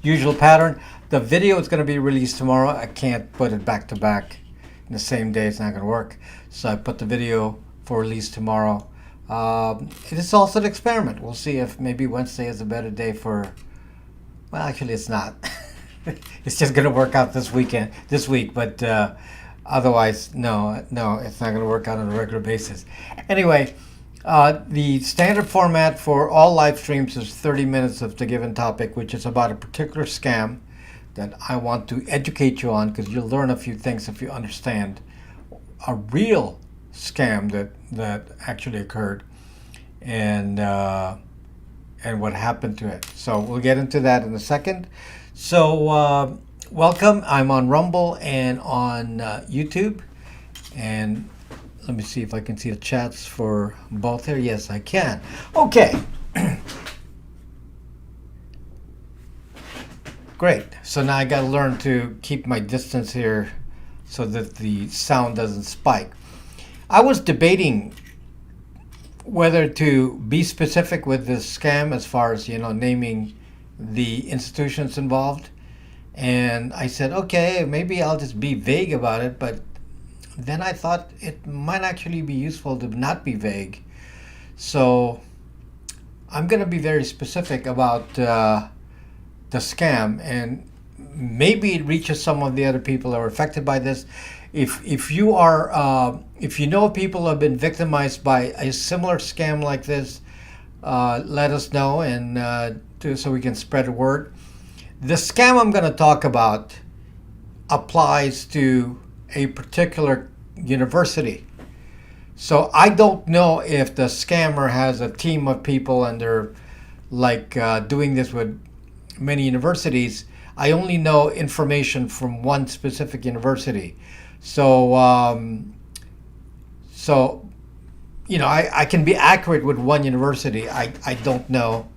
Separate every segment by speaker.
Speaker 1: usual pattern. The video is going to be released tomorrow. I can't put it back to back in the same day. It's not going to work. So I put the video for release tomorrow. It is also an experiment. We'll see if maybe Wednesday is a better day for. Well, actually, it's not. It's just going to work out this week. But otherwise, no, it's not going to work out on a regular basis. Anyway, the standard format for all live streams is 30 minutes of the given topic, which is about a particular scam that I want to educate you on, because you'll learn a few things if you understand a real scam that actually occurred and what happened to it. So we'll get into that in a second. So welcome. I'm on Rumble and on YouTube, and let me see if I can see the chats for both here. Yes, I can. Okay. Great. So now I got to learn to keep my distance here so that the sound doesn't spike. I was debating whether to be specific with this scam as far as, naming the institutions involved. And I said, okay, maybe I'll just be vague about it. But then I thought it might actually be useful to not be vague. So I'm going to be very specific about the scam, and maybe it reaches some of the other people who are affected by this. If you know people who have been victimized by a similar scam like this, let us know, and so we can spread the word. The scam I'm going to talk about applies to a particular university. So I don't know if the scammer has a team of people and they're doing this with many universities. I only know information from one specific university. So, I can be accurate with one university. I don't know.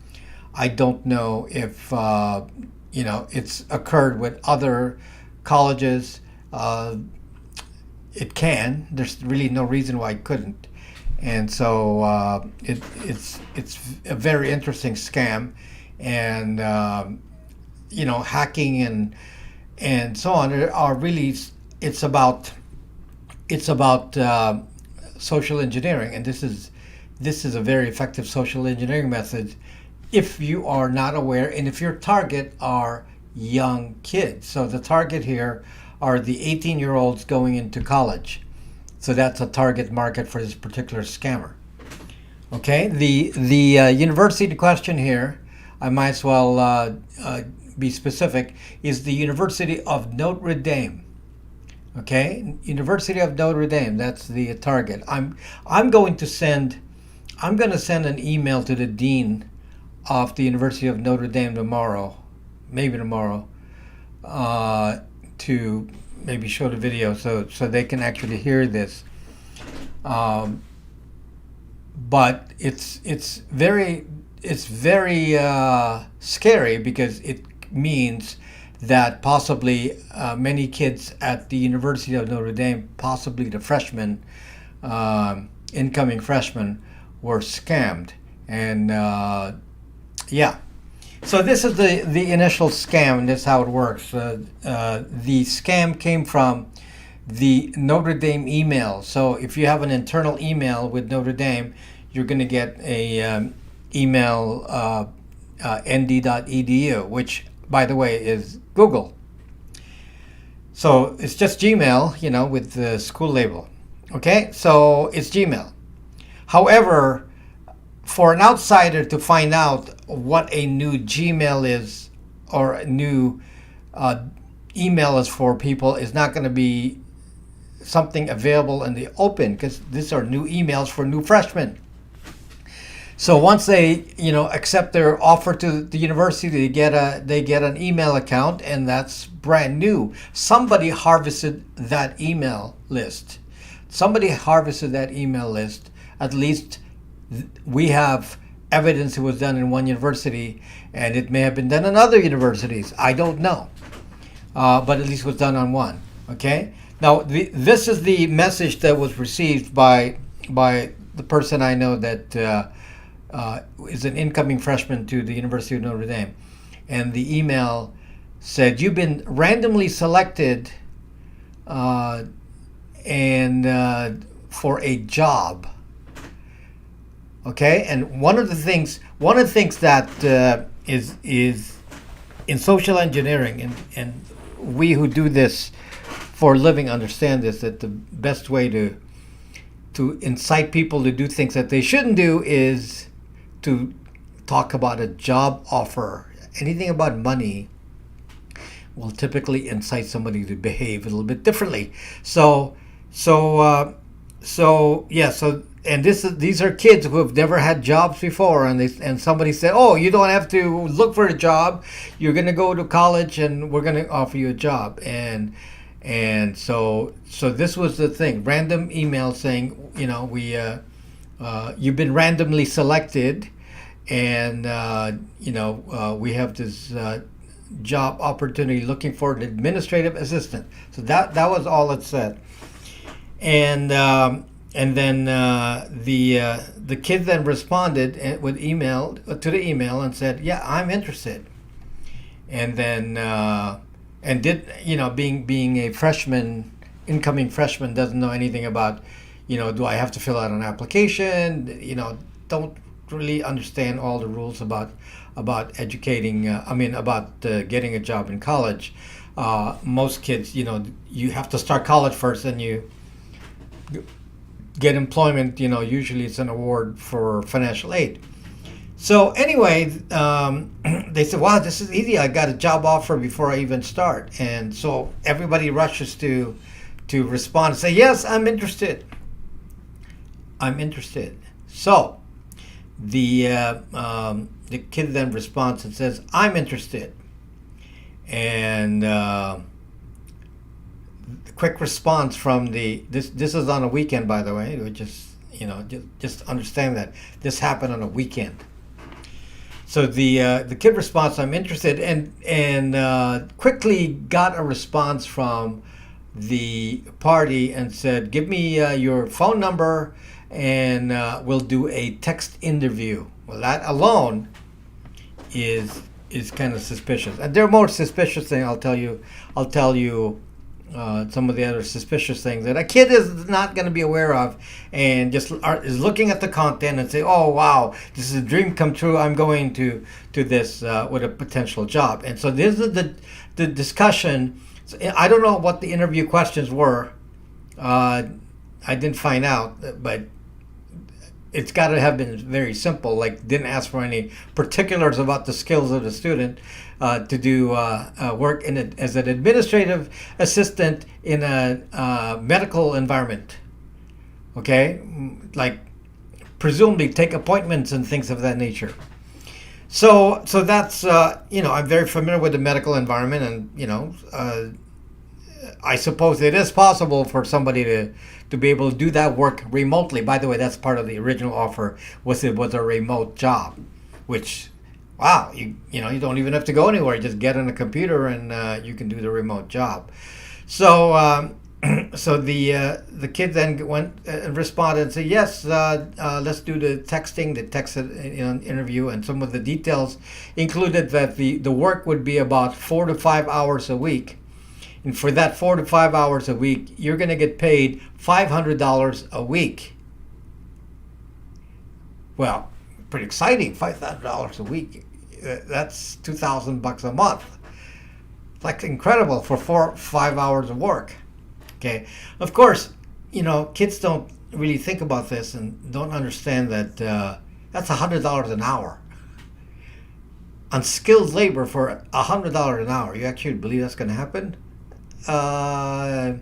Speaker 1: I don't know if, it's occurred with other colleges. It can. There's really no reason why it couldn't. And so it's a very interesting scam. And, hacking and so on are really, it's about social engineering. And this is a very effective social engineering method if you are not aware, and if your target are young kids. So the target here are the 18-year-olds going into college. So that's a target market for this particular scammer. Okay, the university question here, I might as well be specific, is the University of Notre Dame. Okay, University of Notre Dame, that's the target. I'm going to send an email to the dean of the University of Notre Dame tomorrow, to maybe show the video so they can actually hear this. But it's very scary, because it means that possibly many kids at the University of Notre Dame, possibly the freshmen, incoming freshmen, were scammed. And so this is the initial scam, and this is how it works. The scam came from the Notre Dame email. So if you have an internal email with Notre Dame, you're going to get a email nd.edu, which, by the way, is Google. So it's just Gmail, with the school label. Okay, so it's Gmail. However, for an outsider to find out what a new Gmail is, or a new email is for people, is not going to be something available in the open, because these are new emails for new freshmen. So once they, accept their offer to the university, they get an email account, and that's brand new. Somebody harvested that email list. At least we have evidence it was done in one university, and it may have been done in other universities. I don't know, but at least it was done on one. Okay. Now this is the message that was received by the person I know that is an incoming freshman to the University of Notre Dame. and the email said, "You've been randomly selected and for a job." Okay, and one of the things that is in social engineering, and we who do this for a living understand this, that the best way to incite people to do things that they shouldn't do is to talk about a job offer. Anything about money will typically incite somebody to behave a little bit differently. And these are kids who have never had jobs before, and somebody said, "Oh, you don't have to look for a job. You're going to go to college, and we're going to offer you a job." And so this was the thing: random email saying, you've been randomly selected, and we have this job opportunity looking for an administrative assistant. So that was all it said, and then the kid then responded with email to the email and said, "Yeah, I'm interested." And then and did being a freshman, incoming freshman, doesn't know anything about do I have to fill out an application? Don't really understand all the rules about educating. About getting a job in college. Most kids, you have to start college first, and you get employment. Usually it's an award for financial aid. So anyway, they said, "Wow, this is easy. I got a job offer before I even start." And so everybody rushes to respond and say, "Yes, I'm interested. I'm interested." So the kid then responds and says, "I'm interested." And quick response from this is on a weekend, by the way. Which is just understand that this happened on a weekend. So the kid responds, "I'm interested," and quickly got a response from the party and said, "Give me your phone number, and we'll do a text interview." Well, that alone is kind of suspicious, and there are more suspicious things. I'll tell you some of the other suspicious things that a kid is not going to be aware of, and just is looking at the content and say, "Oh wow, this is a dream come true. I'm going to this with a potential job." And so this is the discussion. So I don't know what the interview questions were. I didn't find out, but it's got to have been very simple. Like, didn't ask for any particulars about the skills of the student to do work as an administrative assistant in a medical environment. Okay, like presumably take appointments and things of that nature. So that's I'm very familiar with the medical environment, and I suppose it is possible for somebody to be able to do that work remotely. By the way, that's part of the original offer, was a remote job, which, wow, you don't even have to go anywhere. You just get on a computer and you can do the remote job. So so the kid then went and responded and said, "Yes, let's do the text interview." And some of the details included that the work would be about 4 to 5 hours a week. And for that 4 to 5 hours a week, you're going to get paid $500 a week. Well, pretty exciting. $500 a week. That's $2,000 a month. It's like incredible for 4 or 5 hours of work. Okay. Of course, kids don't really think about this and don't understand that that's $100 an hour. Unskilled labor for $100 an hour. You actually believe that's going to happen? That's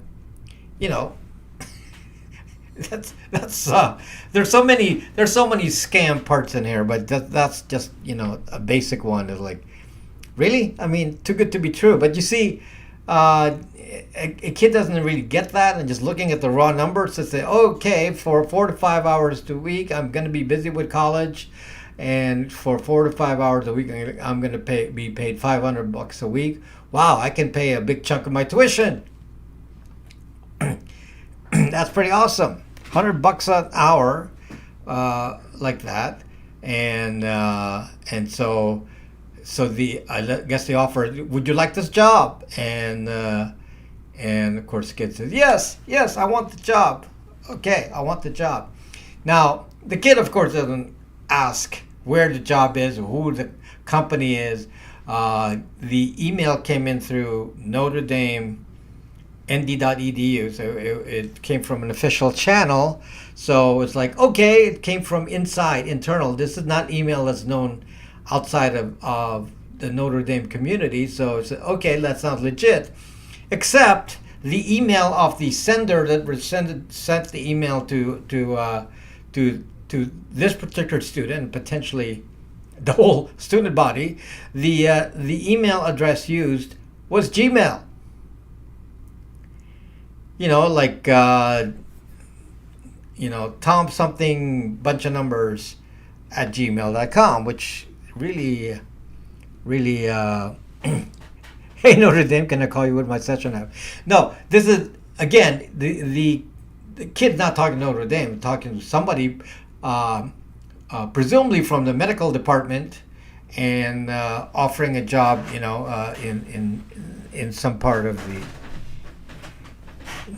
Speaker 1: there's so many scam parts in here, but that's just a basic one. Is like, really? I mean, too good to be true. But you see, a kid doesn't really get that, and just looking at the raw numbers to say, okay, for 4 to 5 hours a week, I'm going to be busy with college, and for 4 to 5 hours a week, I'm going to be paid $500 a week. Wow, I can pay a big chunk of my tuition. That's pretty awesome. $100 an hour, like that, and so so I guess they offered, would you like this job? And of course the kid says, yes, I want the job. Okay, I want the job. Now the kid, of course, doesn't ask where the job is or who the company is. The email came in through Notre Dame nd.edu, so it came from an official channel. So it's like, okay, it came from internal. This is not email that's known outside of the Notre Dame community. So it's okay, that sounds legit. Except the email of the sender that sent the email to this particular student, and potentially the whole student body, the email address used was Gmail. Like Tom something bunch of numbers at gmail.com, which really hey, Notre Dame, can I call you with my session app? No, this is, again, the kid's not talking to Notre Dame, talking to somebody, presumably from the medical department, and offering a job, in some part of the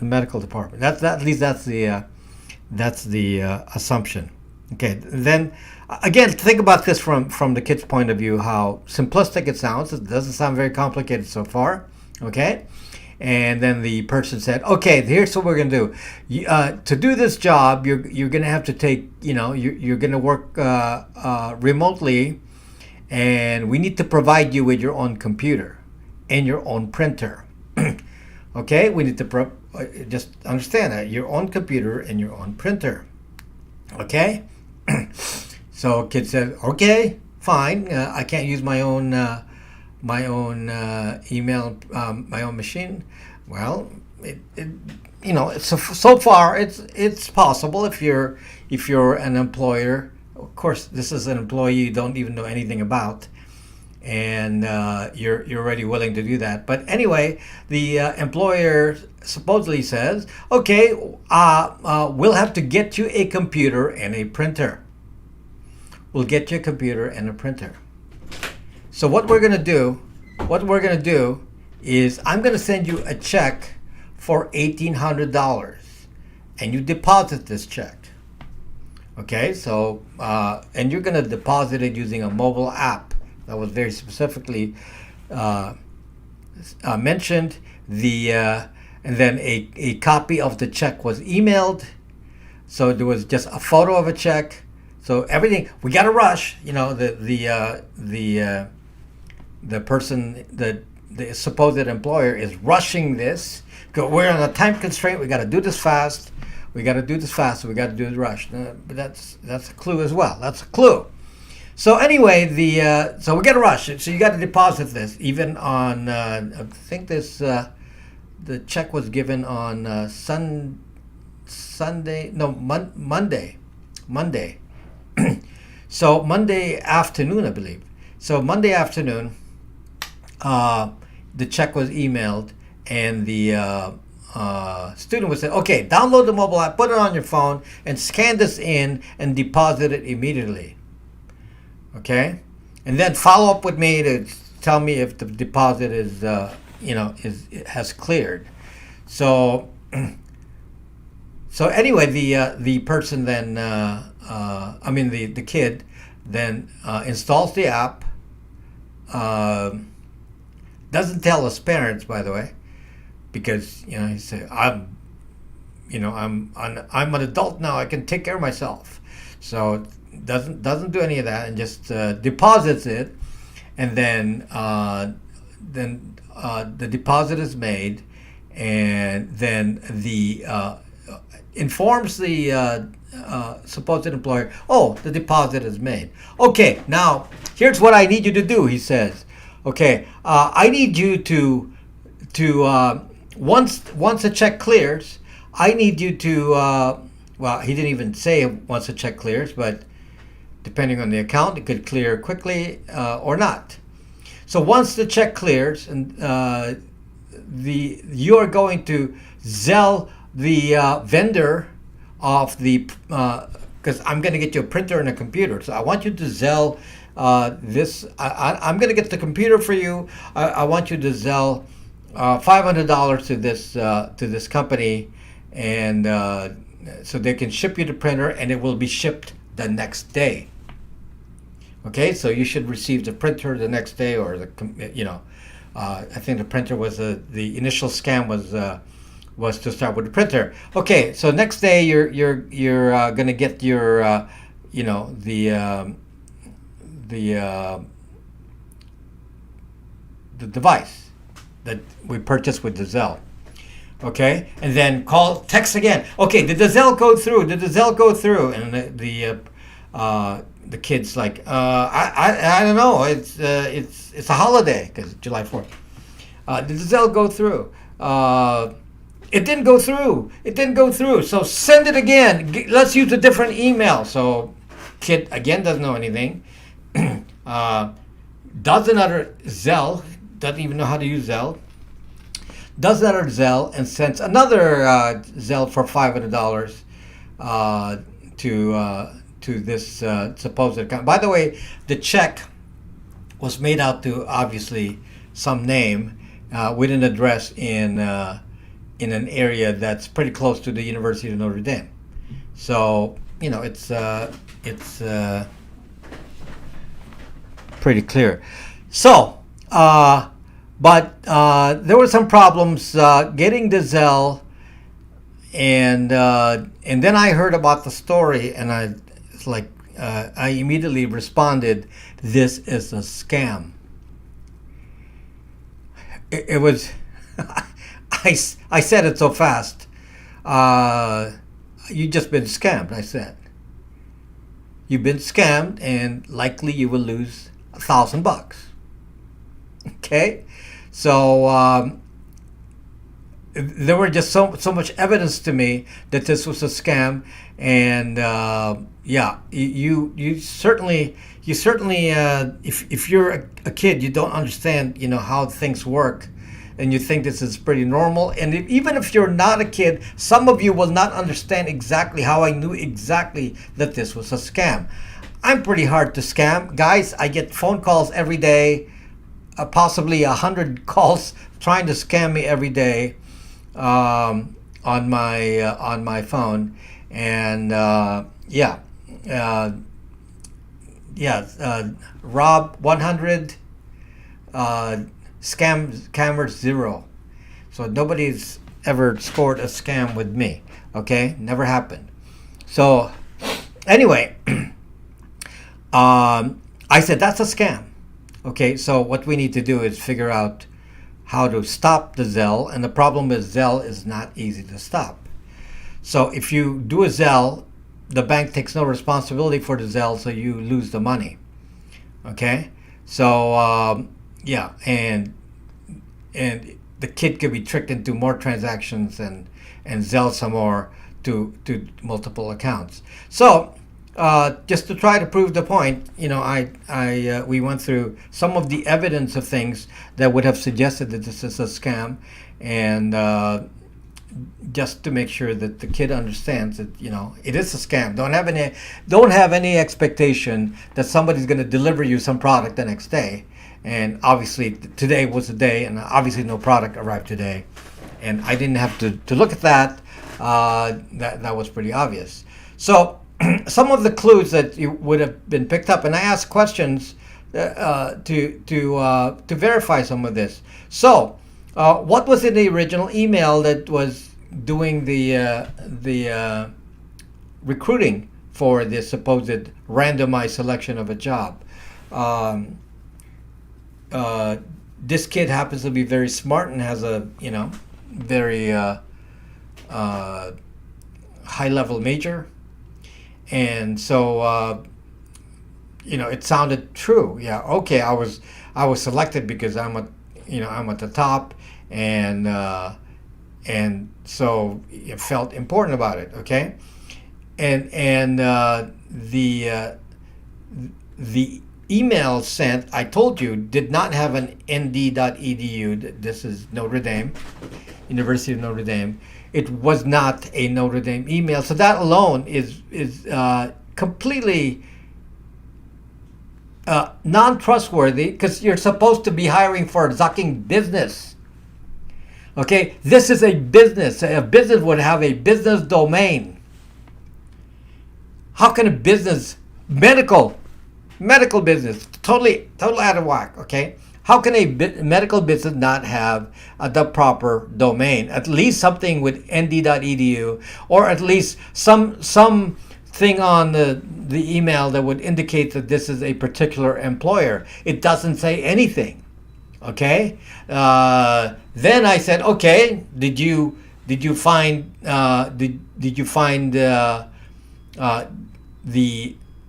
Speaker 1: medical department. At least that's the assumption. Okay, then again, think about this from the kid's point of view, how simplistic it sounds. It doesn't sound very complicated so far. Okay, and then the person said, okay, here's what we're going to do. To do this job, you're going to have to take, you're going to work remotely, and we need to provide you with your own computer and your own printer. Okay, we need to just understand that, your own computer and your own printer. Okay. So kid said, okay, fine. I can't use my own email, my own machine. Well, so far it's possible if you're an employer. Of course, this is an employee you don't even know anything about, and you're already willing to do that. But anyway, the employer supposedly says, okay, we'll have to get you a computer and a printer. We'll get you a computer and a printer. So what we're gonna do is, I'm gonna send you a check for $1,800, and you deposit this check. Okay, so and you're gonna deposit it using a mobile app that was very specifically mentioned. And then a copy of the check was emailed. So there was just a photo of a check. So everything, we got to rush. The person, the supposed employer is rushing this. We're on a time constraint. We got to do this fast. So we got to do the rush. But that's a clue as well. That's a clue. So anyway, so we got to rush it. So you got to deposit this, even on I think this the check was given on Monday. So Monday afternoon, I believe. So Monday afternoon, the check was emailed, and the student would say, okay, download the mobile app, put it on your phone, and scan this in and deposit it immediately. Okay, and then follow up with me to tell me if the deposit has cleared. So anyway, the person then, the kid then installs the app. Doesn't tell his parents, by the way, because he said, I'm an adult now. I can take care of myself. So doesn't do any of that, and just deposits it, and then the deposit is made, and then the informs the supposed employer, oh, the deposit is made. Okay, now here's what I need you to do, he says. Okay, I need you to once the check clears, I need you to well, he didn't even say once the check clears, but depending on the account, it could clear quickly or not. So once the check clears, and you are going to Zelle the vendor of the, because I'm going to get you a printer and a computer. So I want you to Zelle I'm going to get the computer for you. I want you to Zelle $500 to this company, and so they can ship you the printer, and it will be shipped the next day. Okay, so you should receive the printer the next day, or I think the printer was the initial scam was to start with the printer. Okay, so next day you're gonna get your the device that we purchased with the Zelle. Okay, and then text again. Okay, did the Zelle go through? Did the Zelle go through? And the kid's like, I don't know. It's a holiday because July 4th. Did the Zelle go through? It didn't go through. It didn't go through. So send it again. Let's use a different email. So kid again doesn't know anything. Does another Zelle. Doesn't even know how to use Zelle. Does another Zelle and sends another Zelle for $500 to this supposed account. By the way, the check was made out to obviously some name with an address in an area that's pretty close to the University of Notre Dame. So it's pretty clear. So, but there were some problems getting the Zelle, and then I heard about the story, and I immediately responded, "This is a scam." It was. I said it so fast. You just been scammed. I said. You've been scammed, and likely you will lose $1,000. Okay, so there were just so much evidence to me that this was a scam, and you certainly if you're a kid, you don't understand how things work, and you think this is pretty normal. And even if you're not a kid, some of you will not understand exactly how I knew exactly that this was a scam. I'm pretty hard to scam, guys. I get phone calls every day, possibly 100 calls trying to scam me every day on my phone, and Rob 100, scammers 0. So nobody's ever scored a scam with me. Okay, never happened. So anyway, I said that's a scam. Okay, so what we need to do is figure out how to stop the Zelle, and the problem is Zelle is not easy to stop. So if you do a Zelle, the bank takes no responsibility for the Zelle, so you lose the money. Okay, so and the kid could be tricked into more transactions and Zelle some more to multiple accounts. So just to try to prove the point, we went through some of the evidence of things that would have suggested that this is a scam, and just to make sure that the kid understands that it is a scam. Don't have any expectation that somebody's going to deliver you some product the next day. And obviously today was the day, and obviously no product arrived today, and I didn't have to look at that. That was pretty obvious. So some of the clues that you would have been picked up, and I asked questions to verify some of this. So what was in the original email that was doing the recruiting for this supposed randomized selection of a job? This kid happens to be very smart and has a very high level major, and so it sounded true. Yeah, okay, I was selected because I'm at the top, and so it felt important about it. Okay, and the email sent, I told you, did not have an nd.edu. This is Notre Dame, University of Notre Dame. It was not a Notre Dame email. So that alone is completely non-trustworthy because you're supposed to be hiring for a zucking business. Okay, this is a business. A business would have a business domain. How can a business, medical business, totally out of whack? Okay, how can a medical business not have the proper domain? At least something with nd.edu, or at least some thing on the email that would indicate that this is a particular employer. It doesn't say anything. Okay. Then I said, okay, did you find the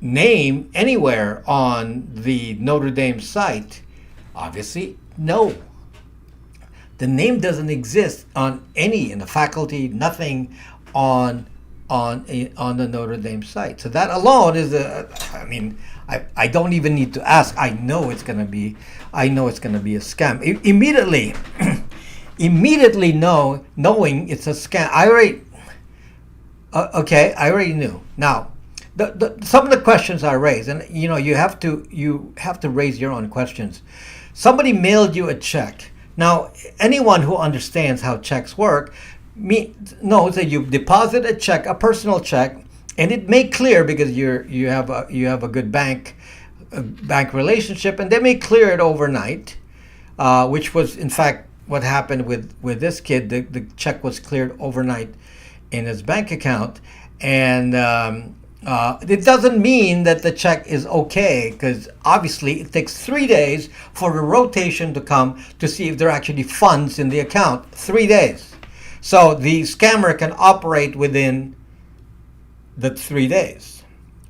Speaker 1: name anywhere on the Notre Dame site? Obviously, no. The name doesn't exist on any in the faculty. Nothing on the Notre Dame site. So that alone is I don't even need to ask. I know it's gonna be a scam. Immediately knowing it's a scam. I already knew. Now, some of the questions I raised, and you have to raise your own questions. Somebody mailed you a check. Now, anyone who understands how checks work knows that you deposit a check, a personal check, and it may clear because you have a good bank relationship, and they may clear it overnight, which was in fact what happened with this kid. The check was cleared overnight in his bank account, and it doesn't mean that the check is okay, because obviously it takes 3 days for the rotation to come to see if there are actually funds in the account. 3 days. So the scammer can operate within the 3 days.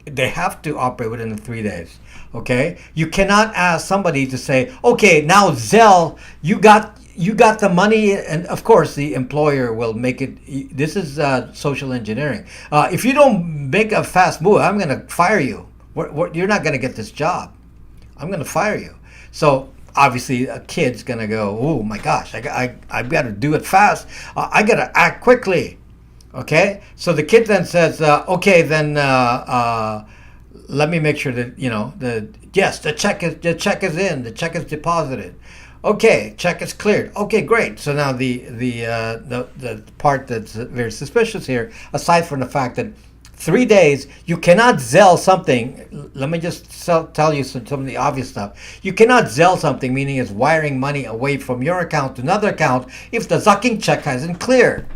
Speaker 1: They have to operate within the 3 days. Okay? You cannot ask somebody to say, okay, now Zelle, you got the money, and of course the employer will make it. This is social engineering. If you don't make a fast move, I'm going to fire you. You're not going to get this job. I'm going to fire you. So obviously a kid's going to go, oh my gosh, I've got to do it fast. I got to act quickly. Okay? So the kid then says, okay, then let me make sure that, the check is in, the check is deposited. Okay, check is cleared. Okay, great. So now the part that's very suspicious here, aside from the fact that 3 days, you cannot Zelle something. Let me just tell you some of the obvious stuff. You cannot Zelle something, meaning it's wiring money away from your account to another account, if the zucking check hasn't cleared.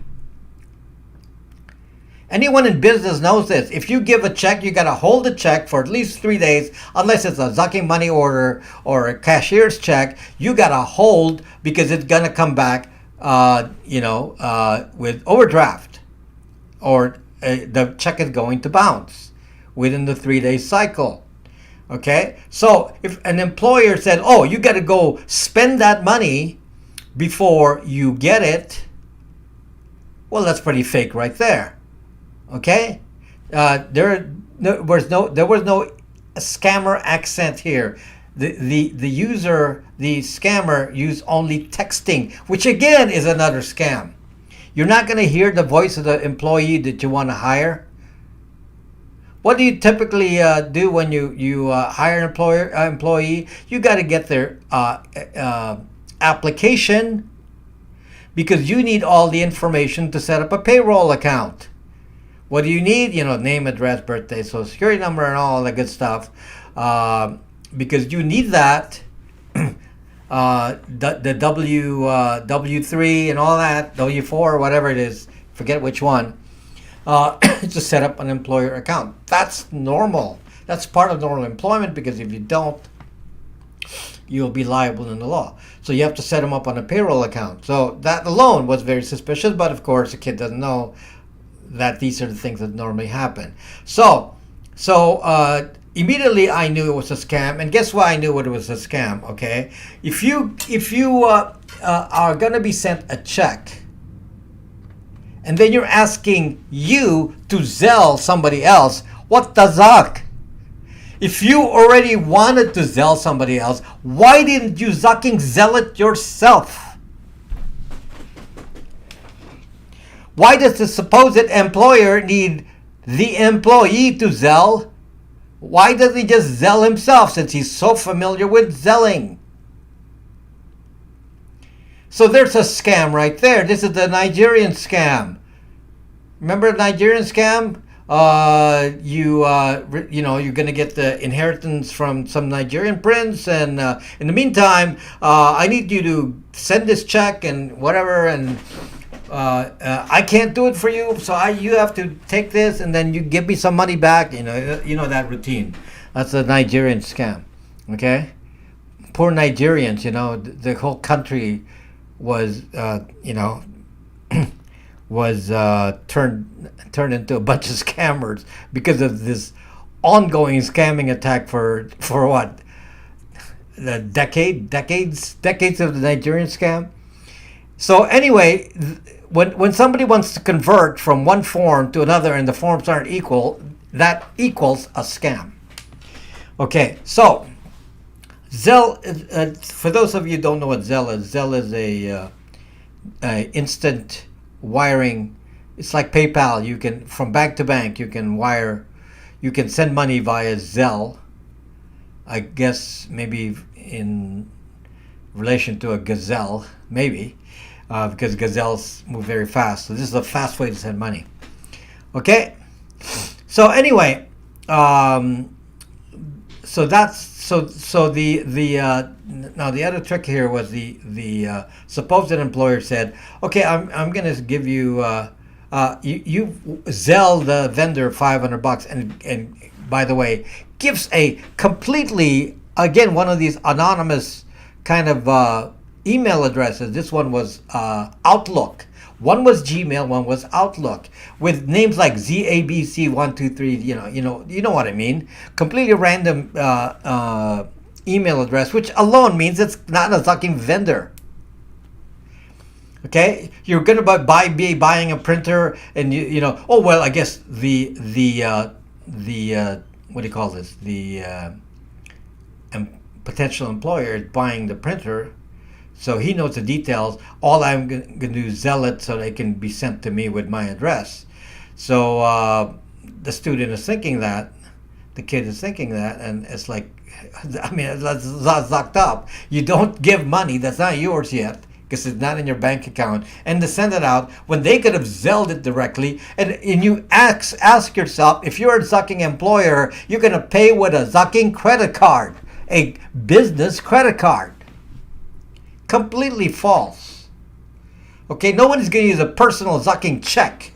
Speaker 1: Anyone in business knows this. If you give a check, you got to hold the check for at least 3 days, unless it's a zucking money order or a cashier's check. You got to hold, because it's going to come back, with overdraft, or the check is going to bounce within the 3-day cycle. Okay? So if an employer said, oh, you got to go spend that money before you get it, well, that's pretty fake right there. Okay, there was no scammer accent here. The scammer used only texting, which again is another scam. You're not going to hear the voice of the employee that you want to hire. What do you typically do when you hire an employee? You got to get their application, because you need all the information to set up a payroll account. What do you need? Name, address, birthday, social security number, and all that good stuff. Because you need that, the W3 and all that, W4, whatever it is, forget which one, to set up an employer account. That's normal. That's part of normal employment, because if you don't, you'll be liable in the law. So you have to set them up on a payroll account. So that alone was very suspicious, but of course the kid doesn't know that these are the things that normally happen. So immediately I knew it was a scam, and guess why I knew it was a scam? Okay, if you are going to be sent a check, and then you're asking you to Zelle somebody else, what the zuck? If you already wanted to Zelle somebody else, why didn't you zucking Zelle it yourself? Why does the supposed employer need the employee to Zelle Why doesn't he just Zelle himself since he's so familiar with Zelling? So there's a scam right there. This is the Nigerian scam. Remember the Nigerian scam? You're gonna get the inheritance from some Nigerian prince, and in the meantime, I need you to send this check and whatever, and I can't do it for you, so you have to take this, and then you give me some money back. You know that routine. That's a Nigerian scam. Okay, poor Nigerians. The whole country was turned into a bunch of scammers because of this ongoing scamming attack for what, the decades of the Nigerian scam. So anyway, when somebody wants to convert from one form to another and the forms aren't equal, that equals a scam. Okay, so Zelle, for those of you who don't know what Zelle is a instant wiring. It's like PayPal. You can, from bank to bank, you can send money via Zelle. I guess maybe in relation to a gazelle, maybe, because gazelles move very fast. So this is a fast way to send money. Okay. So anyway, so now the other trick here was the supposed employer said, okay, I'm going to give you you Zelle the vendor $500, and by the way, gives a completely, again, one of these anonymous kind of email addresses. This one was Outlook. One was Gmail, one was Outlook, with names like ZABC123. You know what I mean. Completely random email address, which alone means it's not a fucking vendor. Okay, you're gonna be buying a printer, and oh well, I guess the what do you call this? The potential employer is buying the printer. So he knows the details. All I'm going to do is Zelle it so they can be sent to me with my address. So the student is thinking that, the kid is thinking that, and it's like, I mean, that's locked up. You don't give money that's not yours yet, because it's not in your bank account, and to send it out when they could have Zelled it directly. And you ask yourself, if you're a Zucking employer, you're going to pay with a Zucking credit card, a business credit card. Completely false. Okay, nobody's going to use a personal Zucking check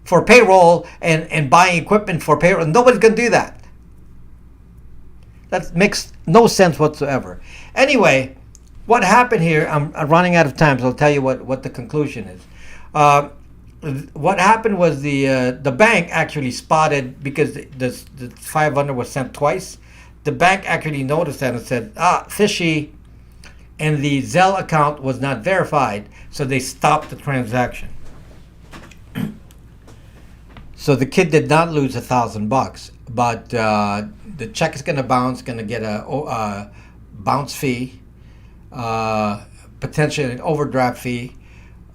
Speaker 1: for payroll and buying equipment for payroll. Nobody's going to do that. That makes no sense whatsoever. Anyway, what happened here, I'm running out of time, so I'll tell you what the conclusion is. What happened was the bank actually spotted, because the 500 was sent twice. The bank actually noticed that and said, fishy. And the Zelle account was not verified, so they stopped the transaction. So the kid did not lose $1,000, but the check is going to bounce, going to get a bounce fee, potentially an overdraft fee.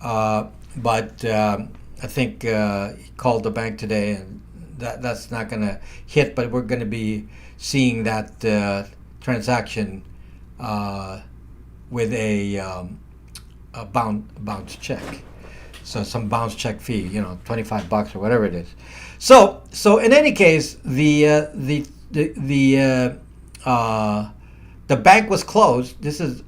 Speaker 1: But I think he called the bank today, and that's not going to hit. But we're going to be seeing that transaction with a bounce check. So some bounce check fee, $25 or whatever it is. So in any case, the bank was closed. This is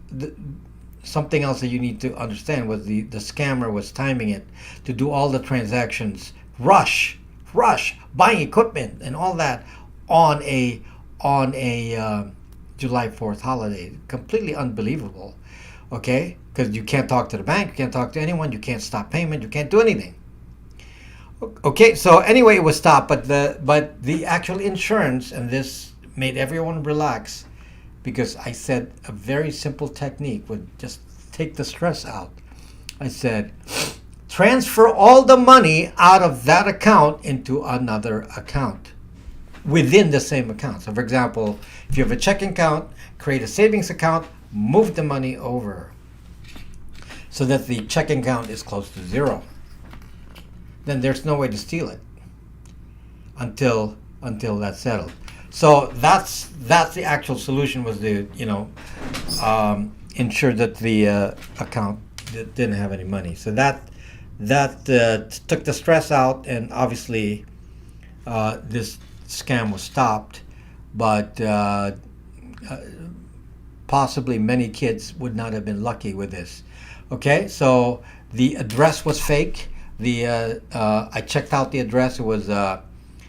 Speaker 1: something else that you need to understand, was the scammer was timing it to do all the transactions, rush, buying equipment and all that on a July 4th holiday. Completely unbelievable. Okay, because you can't talk to the bank, you can't talk to anyone, you can't stop payment, you can't do anything. Okay, so anyway, it was stopped, but the actual insurance, and this made everyone relax, because I said a very simple technique would just take the stress out. I said, transfer all the money out of that account into another account within the same account. So for example, if you have a checking account, create a savings account, move the money over so that the checking account is close to zero. Then there's no way to steal it until until that's settled. So that's the actual solution, was to ensure that the account didn't have any money. So that took the stress out, and obviously this scam was stopped. But possibly many kids would not have been lucky with this. Okay, so the address was fake. I checked out the address. It was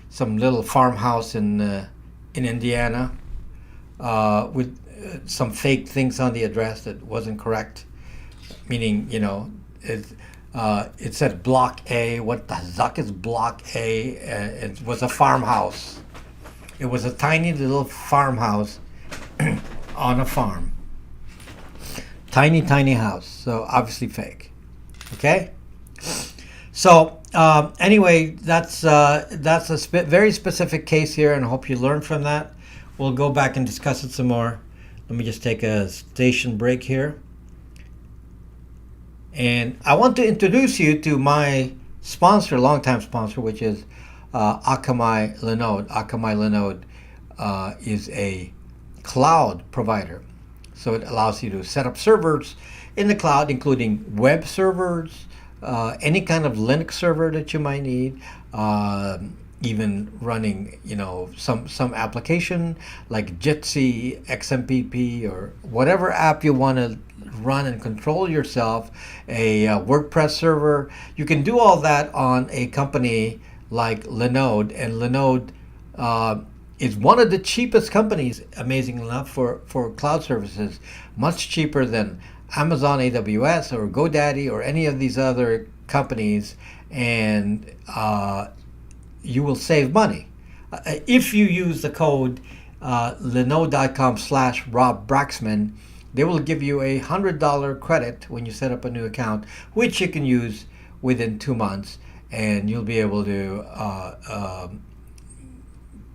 Speaker 1: some little farmhouse in Indiana with some fake things on the address that wasn't correct. Meaning, it said Block A. What the zuck is Block A? It was a farmhouse. It was a tiny little farmhouse on a farm. Tiny, tiny house. So obviously fake. Okay? So anyway, that's a very specific case here, and I hope you learned from that. We'll go back and discuss it some more. Let me just take a station break here. And I want to introduce you to my sponsor, longtime sponsor, which is Akamai Linode. Akamai Linode is a cloud provider. So it allows you to set up servers in the cloud, including web servers, any kind of Linux server that you might need, even running, some application like Jitsi, XMPP, or whatever app you want to run and control yourself, a WordPress server. You can do all that on a company like Linode, and Linode is one of the cheapest companies, amazingly enough, for cloud services, much cheaper than Amazon AWS or GoDaddy or any of these other companies, and you will save money. If you use the code linode.com/Rob Braxman, they will give you a $100 credit when you set up a new account, which you can use within 2 months, and you'll be able to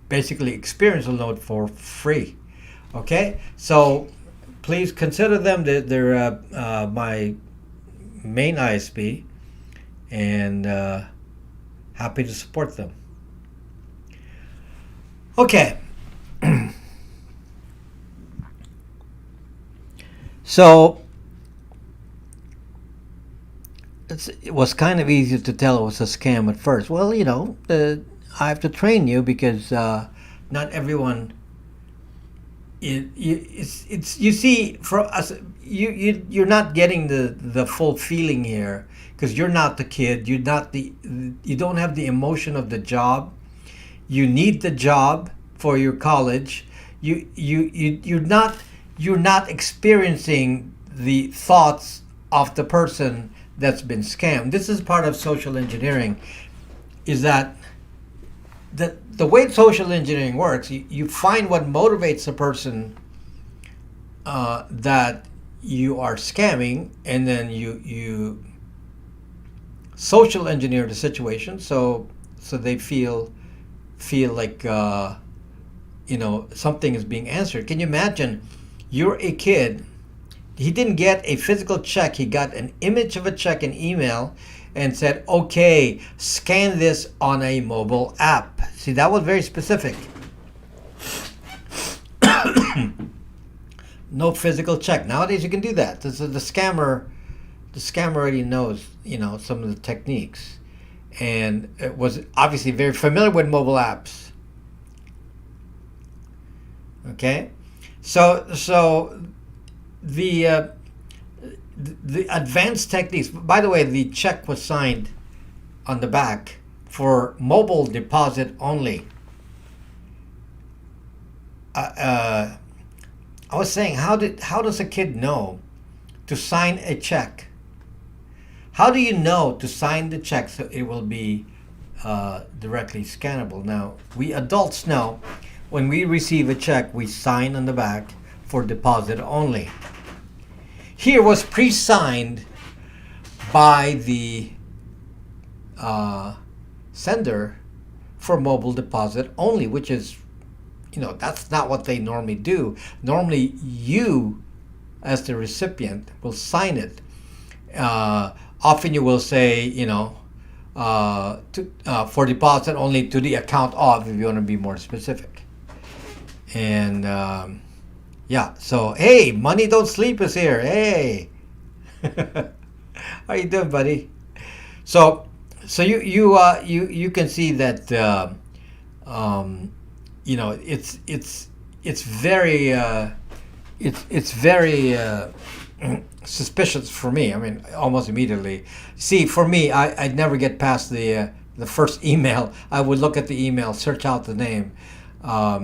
Speaker 1: basically experience Linode for free. Okay, so please consider them. They're my main ISP, and happy to support them. Okay. So it was kind of easy to tell it was a scam at first. Well, I have to train you, because not everyone. You see, for us, you're not getting the full feeling here, because you're not the kid. You don't have the emotion of the job. You need the job for your college. You're not experiencing the thoughts of the person that's been scammed. This is part of social engineering, is that the way social engineering works, you find what motivates a person that you are scamming, and then you social engineer the situation so they feel like something is being answered. Can you imagine? You're a kid. He didn't get a physical check. He got an image of a check in email and said, okay, scan this on a mobile app. See, that was very specific. No physical check. Nowadays you can do that. The scammer already knows, some of the techniques. And it was obviously very familiar with mobile apps. Okay? So the advanced techniques. By the way, the check was signed on the back for mobile deposit only. I was saying, how does a kid know to sign a check? How do you know to sign the check so it will be directly scannable? Now, we adults know when we receive a check, we sign on the back for deposit only. Here was pre-signed by the sender for mobile deposit only, which is, that's not what they normally do. Normally, you, as the recipient, will sign it. Often you will say, for deposit only to the account of, if you want to be more specific. And yeah, so hey, Money Don't Sleep is here. Hey, how you doing, buddy? So you can see that um, it's very it's very suspicious for me. I mean, almost immediately. See, for me, I'd never get past the first email. I would look at the email, search out the name. I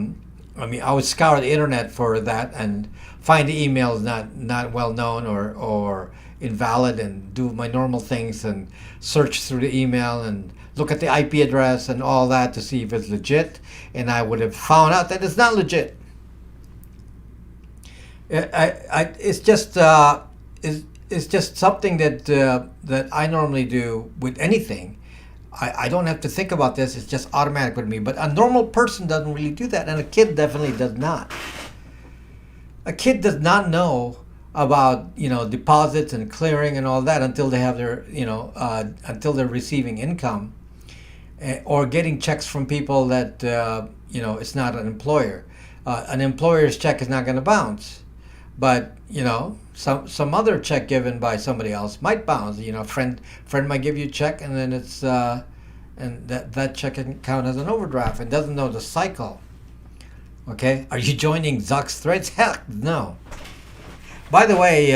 Speaker 1: mean, I would scour the internet for that and find the emails not well known or invalid, and do my normal things and search through the email and look at the IP address and all that to see if it's legit. And I would have found out that it's not legit. It's just it's just something that I normally do with anything. I don't have to think about this. It's just automatic with me. But a normal person doesn't really do that, and a kid definitely does not. A kid does not know about deposits and clearing and all that until they have their until they're receiving income, or getting checks from people that it's not an employer. An employer's check is not going to bounce, but some other check given by somebody else might bounce. A friend might give you a check, and then it's and that check can count as an overdraft, and doesn't know the cycle. Okay, are you joining Zuck's threads? Heck no. By the way,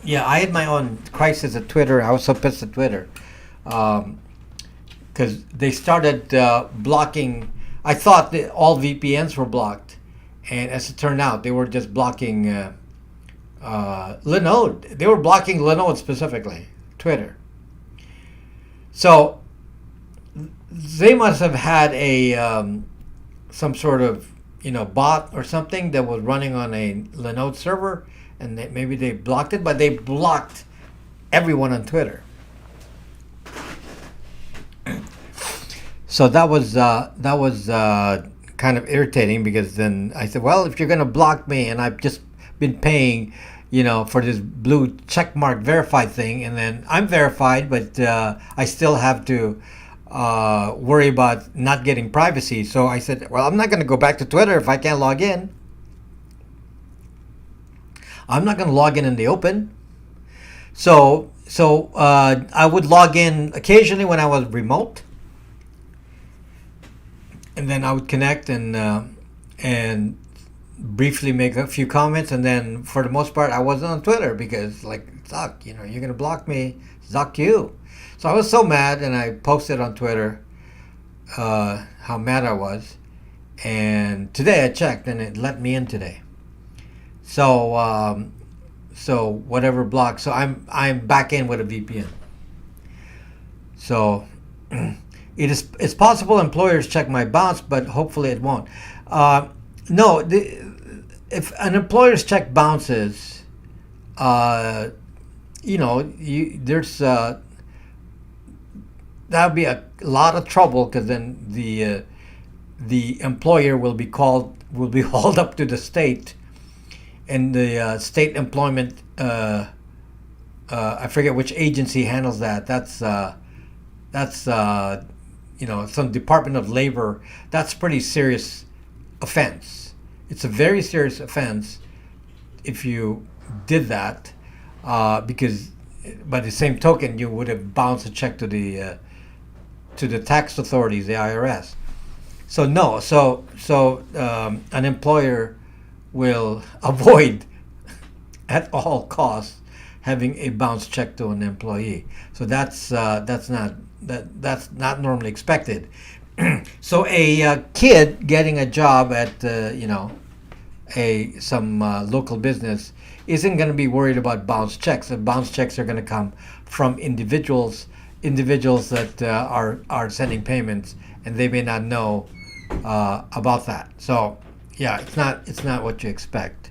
Speaker 1: yeah, I had my own crisis at Twitter. I was so pissed at Twitter because they started blocking. I thought that all VPNs were blocked, and as it turned out, they were just blocking Linode. They were blocking Linode specifically, Twitter. So they must have had a some sort of bot or something that was running on a Linode server, and maybe they blocked it, but they blocked everyone on Twitter. So that was kind of irritating, because then I said, well, if you're going to block me, and I've just been paying, for this blue checkmark verified thing, and then I'm verified, but I still have to worry about not getting privacy. So I said, well, I'm not going to go back to Twitter if I can't log in. I'm not going to log in the open. So I would log in occasionally when I was remote, and then I would connect and briefly make a few comments, and then for the most part I wasn't on Twitter, because Zuck, you're going to block me, Zuck you. So I was so mad, and I posted on Twitter how mad I was, and today I checked and it let me in today. So so whatever block. So I'm back in with a VPN. So it's possible employers check my bounce, but hopefully it won't. No, if an employer's check bounces, there's that would be a lot of trouble, because then the employer will be hauled up to the state, and the state employment I forget which agency handles that. That's some Department of Labor. That's pretty serious offense. It's a very serious offense if you did that, because by the same token you would have bounced a check to the tax authorities, the IRS. So no, an employer will avoid at all costs having a bounce check to an employee. So that's not normally expected. So a kid getting a job at some local business isn't going to be worried about bounce checks. The bounce checks are going to come from individuals that are sending payments, and they may not know about that. So yeah, it's not what you expect.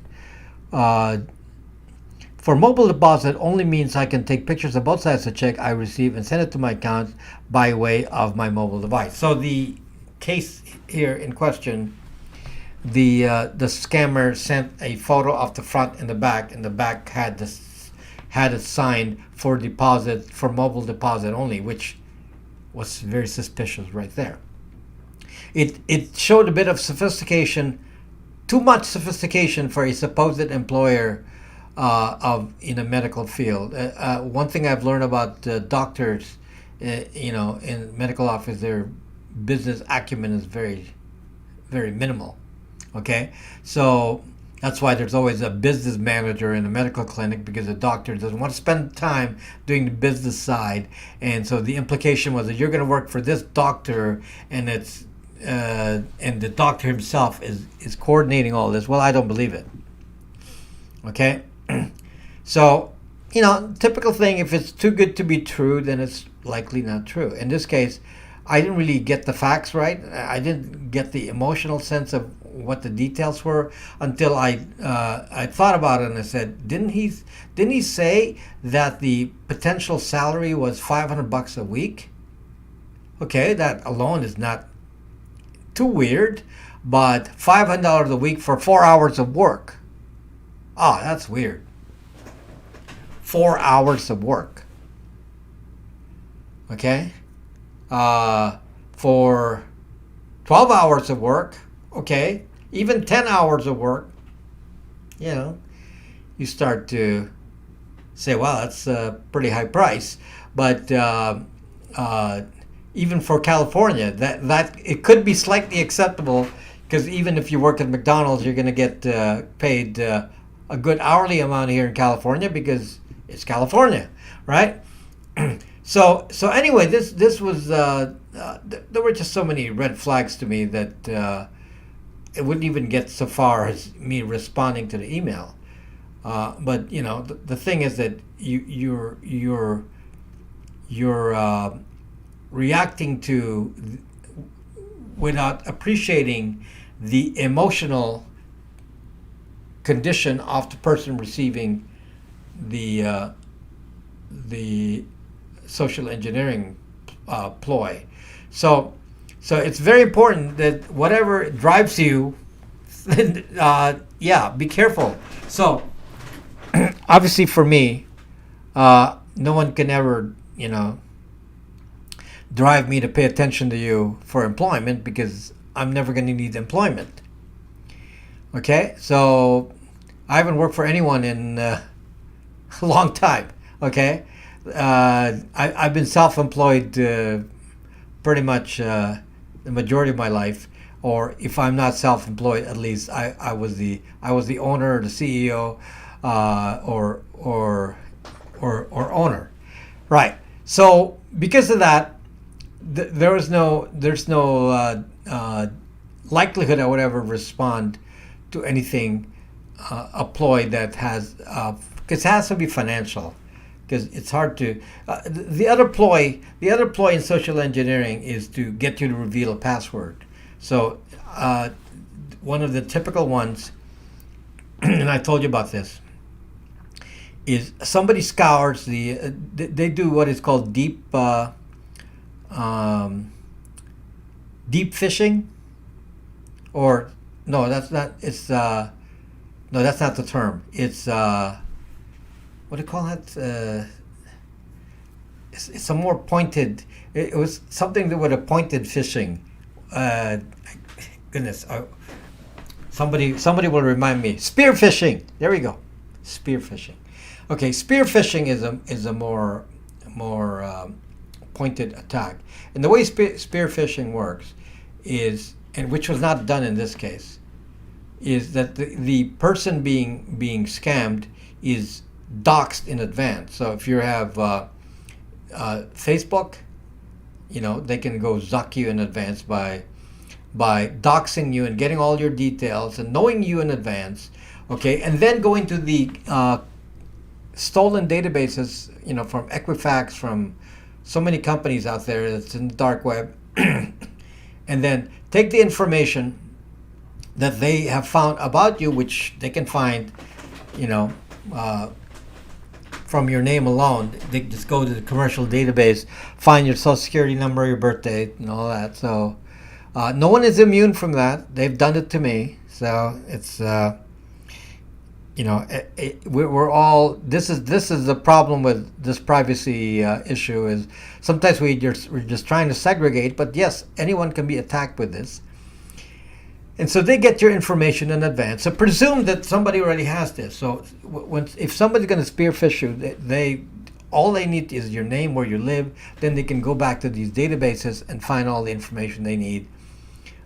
Speaker 1: For mobile deposit only means I can take pictures of both sides of the check I receive and send it to my account by way of my mobile device. So the case here in question, the scammer sent a photo of the front and the back, and the back had it signed for mobile deposit only, which was very suspicious right there. It showed a bit of sophistication, too much sophistication for a supposed employer of in a medical field. One thing I've learned about doctors, in medical office, their business acumen is very, very minimal. Okay, so that's why there's always a business manager in a medical clinic, because the doctor doesn't want to spend time doing the business side. And so the implication was that you're going to work for this doctor, and and the doctor himself is coordinating all this. Well, I don't believe it. Okay, so typical thing. If it's too good to be true, then it's likely not true. In this case, I didn't really get the facts right. I didn't get the emotional sense of what the details were until I thought about it, and I said, didn't he say that the potential salary was $500 a week? Okay, that alone is not too weird, but $500 a week for 4 hours of work. Oh, that's weird. 4 hours of work. Okay? For 12 hours of work, okay, even 10 hours of work, you start to say, well, that's a pretty high price. But even for California, that it could be slightly acceptable, because even if you work at McDonald's, you're going to get paid a good hourly amount here in California, because it's California, right? So anyway, this was there were just so many red flags to me that it wouldn't even get so far as me responding to the email. But the thing is that you're reacting to without appreciating the emotional condition of the person receiving the social engineering ploy. So it's very important that whatever drives you, be careful. So obviously for me, no one can ever, drive me to pay attention to you for employment, because I'm never going to need employment. Okay, so I haven't worked for anyone in a long time. Okay, I've been self-employed pretty much the majority of my life, or if I'm not self-employed, at least I was the owner, the CEO, or owner, right? So because of that, there's no likelihood I would ever respond to anything a ploy that has because it has to be financial, because it's hard to the other ploy in social engineering is to get you to reveal a password. So one of the typical ones, and I told you about this, is somebody scours they do what is called deep phishing, or no, that's not. It's no, that's not the term. It's what do you call that? It's a more pointed. It was something that would have pointed phishing. Goodness, somebody will remind me. Spear phishing. There we go. Spear phishing. Okay, spear phishing is a more pointed attack, and the way spear phishing works is, and which was not done in this case, is that the person being scammed is doxed in advance. So if you have Facebook, they can go zuck you in advance by doxing you and getting all your details and knowing you in advance. Okay, and then going to the stolen databases, from Equifax, from so many companies out there that's in the dark web, and then take the information that they have found about you, which they can find, from your name alone. They just go to the commercial database, find your social security number, your birth date, and all that. So no one is immune from that. They've done it to me. So it's we're all, this is the problem with this privacy issue, is sometimes we're just trying to segregate, but yes, anyone can be attacked with this. And so they get your information in advance. So presume that somebody already has this. So if somebody's going to spearfish you, they all they need is your name, where you live. Then they can go back to these databases and find all the information they need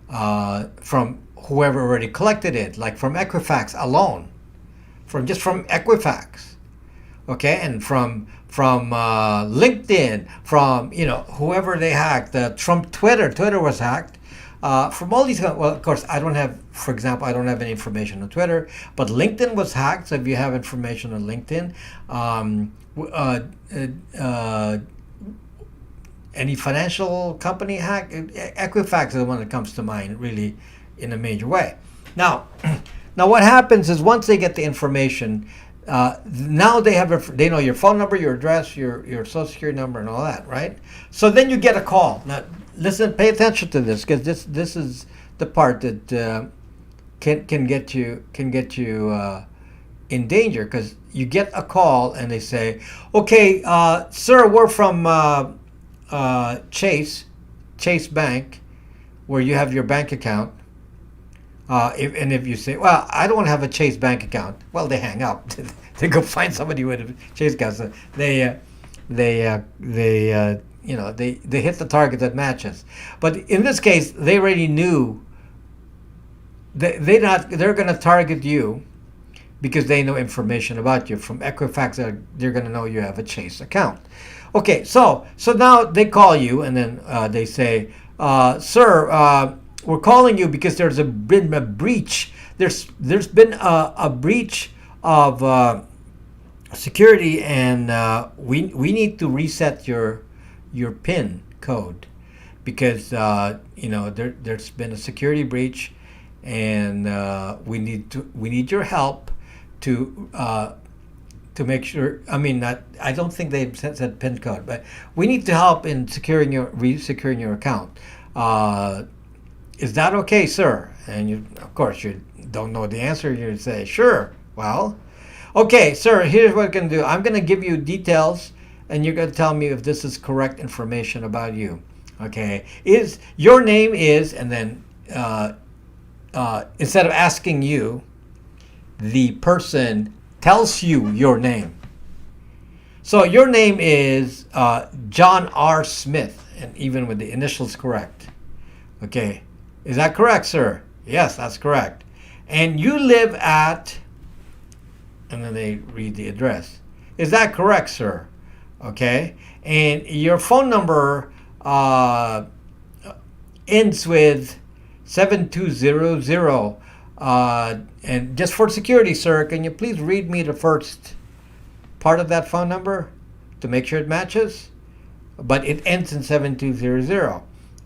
Speaker 1: from whoever already collected it, like from Equifax alone, from Equifax, okay, and from LinkedIn, from whoever they hacked. From Twitter was hacked. From all these, well, of course, I don't have any information on Twitter, but LinkedIn was hacked. So if you have information on LinkedIn, any financial company hack, Equifax is the one that comes to mind, really, in a major way. Now what happens is, once they get the information, now they know your phone number, your address, your social security number, and all that, right? So then you get a call. Now, listen, pay attention to this, because this is the part that can get you in danger, because you get a call and they say, "Okay, sir, we're from Chase Bank, where you have your bank account." If you say, "Well, I don't have a Chase bank account," well, they hang up. They go find somebody with a Chase account. So they hit the target that matches. But in this case, they already knew they're going to target you because they know information about you. From Equifax, they're going to know you have a Chase account. Okay, so now they call you, and then they say, "Sir, we're calling you because there's been a breach. There's been a breach of security, and we need to reset your PIN code, because there's been a security breach, and we need your help to make sure. I mean, I don't think they said PIN code, but we need to help in securing your account. Is that okay, sir?" And you, of course, you don't know the answer. You say, "Sure." Well, okay, sir, here's what I'm going to do. I'm going to give you details, and you're going to tell me if this is correct information about you. Okay, your name is, and then instead of asking you, the person tells you your name. So your name is John R. Smith, and even with the initials correct. Okay, is that correct, sir? Yes, that's correct. And you live at, and then they read the address. Is that correct, sir? Okay, and your phone number ends with 7200. And just for security, sir, can you please read me the first part of that phone number to make sure it matches? But it ends in 7200.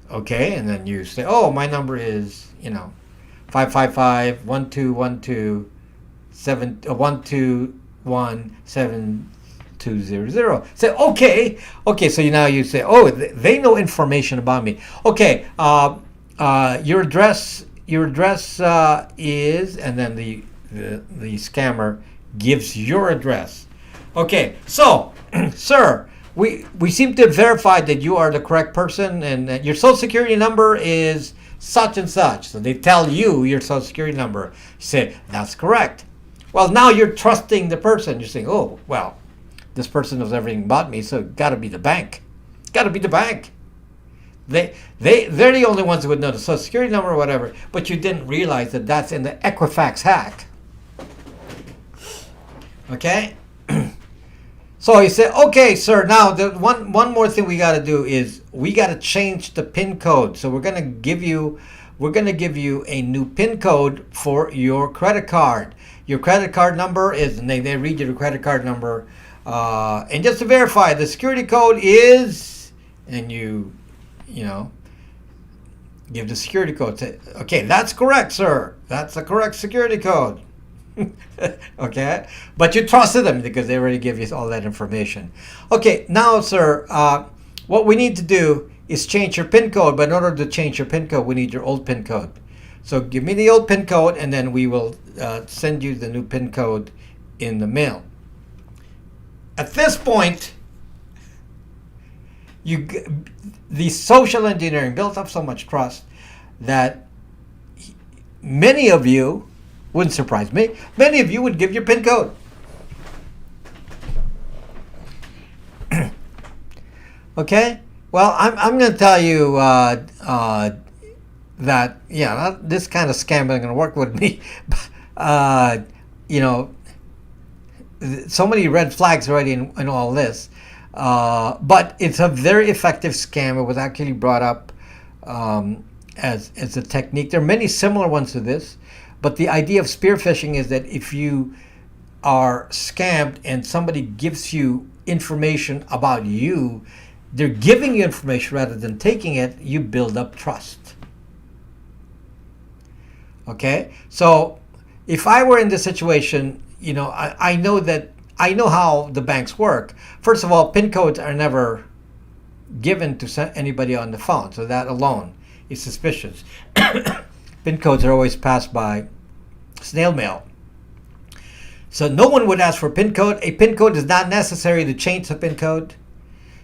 Speaker 1: Okay, and then you say, "Oh, my number is 555-121-7200. Say, okay. So now you say, "Oh, they know information about me." Okay, your address is, and then the scammer gives your address. Okay, so sir, we seem to have verified that you are the correct person, and that your social security number is such and such. So they tell you your social security number. You say, "That's correct." Well, now you're trusting the person. You're saying, "Oh, well, this person knows everything about me, so it got to be the bank. Got to be the bank. They're the only ones who would know the social security number or whatever." But you didn't realize that that's in the Equifax hack. Okay. So you say, "Okay, sir, now the one more thing we got to do is we got to change the PIN code. So we're going to give you a new PIN code for your credit card. Your credit card number is," and they read you the credit card number, and just to verify, the security code is, and you give the security code. Say, "Okay, that's correct, sir. That's the correct security code." Okay, but you trusted them because they already give you all that information. Okay, now, sir, what we need to do is change your PIN code. But in order to change your PIN code, we need your old PIN code. So give me the old PIN code, and then we will send you the new PIN code in the mail. At this point, the social engineering built up so much trust that many of you, wouldn't surprise me, many of you would give your PIN code. Okay? Well, I'm going to tell you that, yeah, this kind of scam isn't going to work with me. You know, so many red flags already in all this. But it's a very effective scam. It was actually brought up as a technique. There are many similar ones to this, but the idea of spear phishing is that if you are scammed and somebody gives you information about you, they're giving you information rather than taking it, you build up trust. Okay? So if I were in this situation, you know, I know how the banks work. First of all, PIN codes are never given to anybody on the phone, so that alone is suspicious. PIN codes are always passed by snail mail. So no one would ask for a PIN code. A PIN code is not necessary to change the PIN code.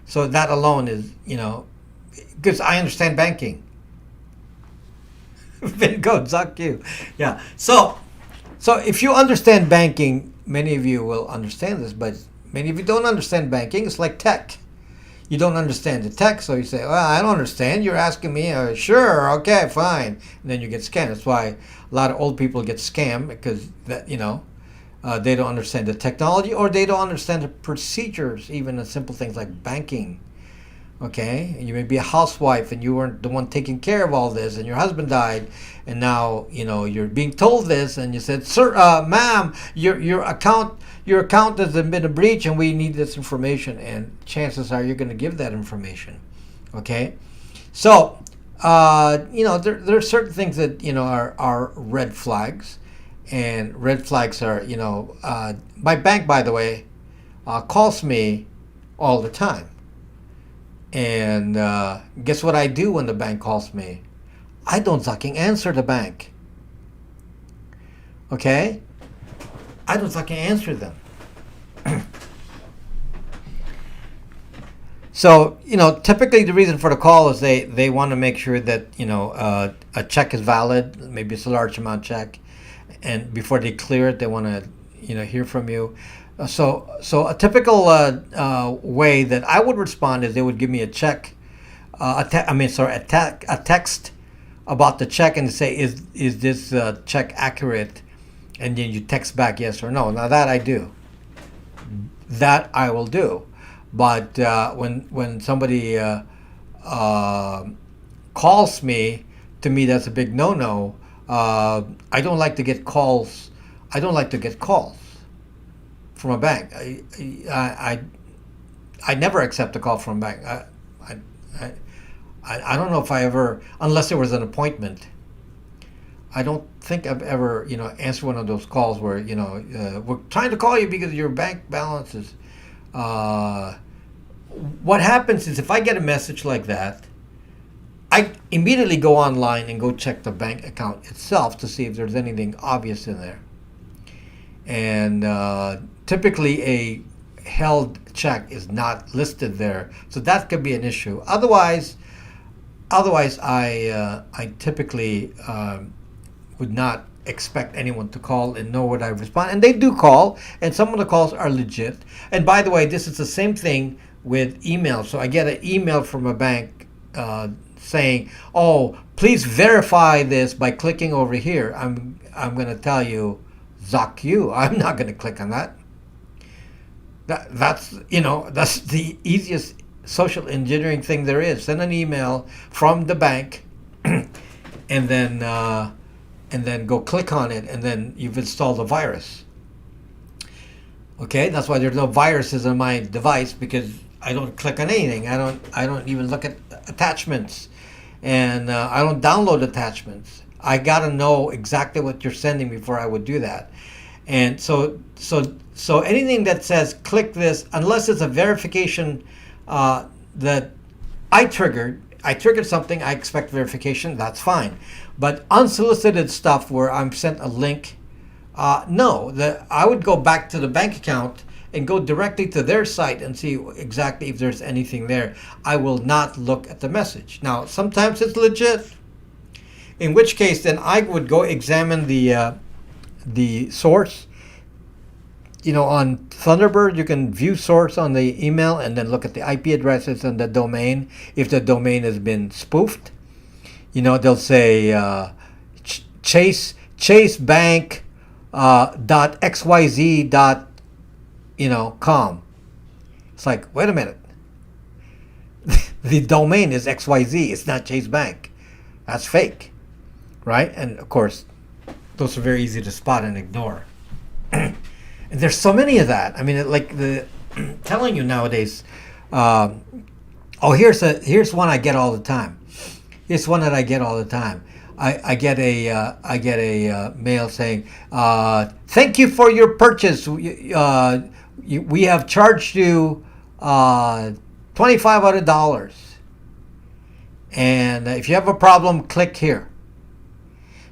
Speaker 1: So that alone is, you know, because I understand banking. PIN code, suck you. Yeah. So if you understand banking, many of you will understand this, but many of you don't understand banking. It's like tech. You don't understand the tech, so you say, well, I don't understand. You're asking me. Sure, okay, fine. And then you get scammed. That's why a lot of old people get scammed, because that, you know, they don't understand the technology, or they don't understand the procedures, even the simple things like banking. Okay, you may be a housewife and you weren't the one taking care of all this, and your husband died, and now, you know, you're being told this, and you said, sir, ma'am, your account has been a breach, and we need this information. And chances are you're going to give that information. Okay, so you know, there are certain things that, you know, are red flags. And red flags are, you know, my bank, by the way, calls me all the time. And guess what I do when the bank calls me? I don't fucking answer the bank. Okay? I don't fucking answer them. So, you know, typically the reason for the call is they want to make sure that, you know, a check is valid. Maybe it's a large amount check. And before they clear it, they want to, you know, hear from you. So a typical way that I would respond is they would give me a check, a text about the check, and say, is this check accurate? And then you text back yes or no. Now that I do, that I will do. But when somebody calls me, to me that's a big no-no. I don't like to get calls. I don't like to get calls from a bank. I never accept a call from a bank. I don't know if I ever, unless there was an appointment. I don't think I've ever, you know, answered one of those calls where, you know, we're trying to call you because your bank balance is. What happens is, if I get a message like that, I immediately go online and go check the bank account itself to see if there's anything obvious in there. And typically a held check is not listed there, so that could be an issue. Otherwise, I typically would not expect anyone to call and know what I respond. And they do call, and some of the calls are legit. And by the way, this is the same thing with email. So I get an email from a bank saying, "Oh, please verify this by clicking over here." I'm going to tell you, "Zuck you! I'm not going to click on that." That's the easiest social engineering thing there is. Send an email from the bank, and then go click on it, and then you've installed a virus. Okay, that's why there's no viruses on my device, because I don't click on anything. I don't even look at attachments, and I don't download attachments. I gotta know exactly what you're sending before I would do that. And so anything that says click this, unless it's a verification that I triggered, I triggered something, I expect verification, that's fine. But unsolicited stuff where I'm sent a link, no. I would go back to the bank account and go directly to their site and see exactly if there's anything there. I will not look at the message. Now, sometimes it's legit, in which case then I would go examine the source. On Thunderbird, you can view source on the email and then look at the IP addresses and the domain. If the domain has been spoofed, they'll say Chase Bank dot XYZ dot com. It's like, wait a minute. The domain is XYZ. It's not Chase Bank. That's fake, right? And of course, those are very easy to spot and ignore. And there's so many of that. I mean, like telling you nowadays. Here's one I get all the time. Here's one that I get all the time. I get a mail saying, "Thank you for your purchase. We have charged you $2,500, and if you have a problem, click here."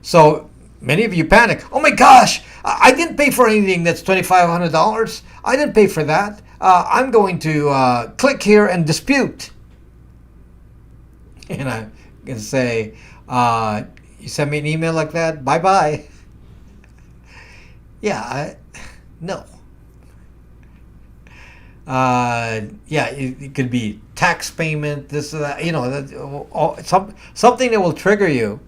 Speaker 1: So many of you panic. Oh my gosh! I didn't pay for anything that's $2,500. I didn't pay for that. I'm going to click here and dispute. And I'm going to say, you send me an email like that? Bye-bye. Yeah, no. It could be tax payment, this or that, something that will trigger you.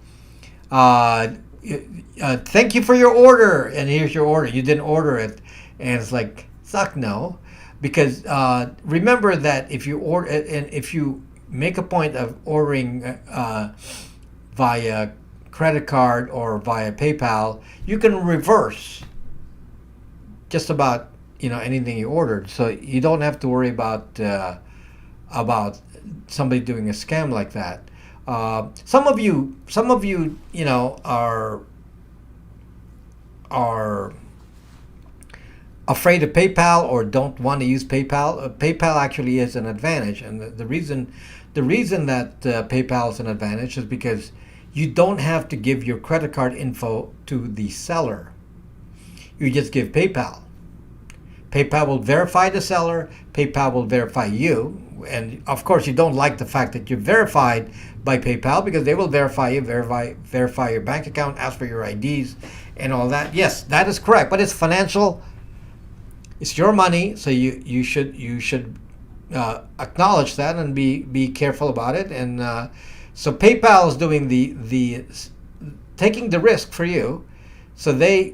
Speaker 1: Thank you for your order, and here's your order. You didn't order it, and it's like, suck no, because remember that if you order and if you make a point of ordering via credit card or via PayPal, you can reverse just about anything you ordered, so you don't have to worry about somebody doing a scam like that. Some of you, are afraid of PayPal or don't want to use PayPal. PayPal actually is an advantage, and the reason that PayPal is an advantage is because you don't have to give your credit card info to the seller. You just give PayPal. PayPal will verify the seller. PayPal will verify you. And of course, you don't like the fact that you're verified by PayPal, because they will verify you, verify your bank account, ask for your IDs and all that. Yes, that is correct. But it's financial. It's your money, so you should acknowledge that and be careful about it. And so PayPal is doing the taking the risk for you. So they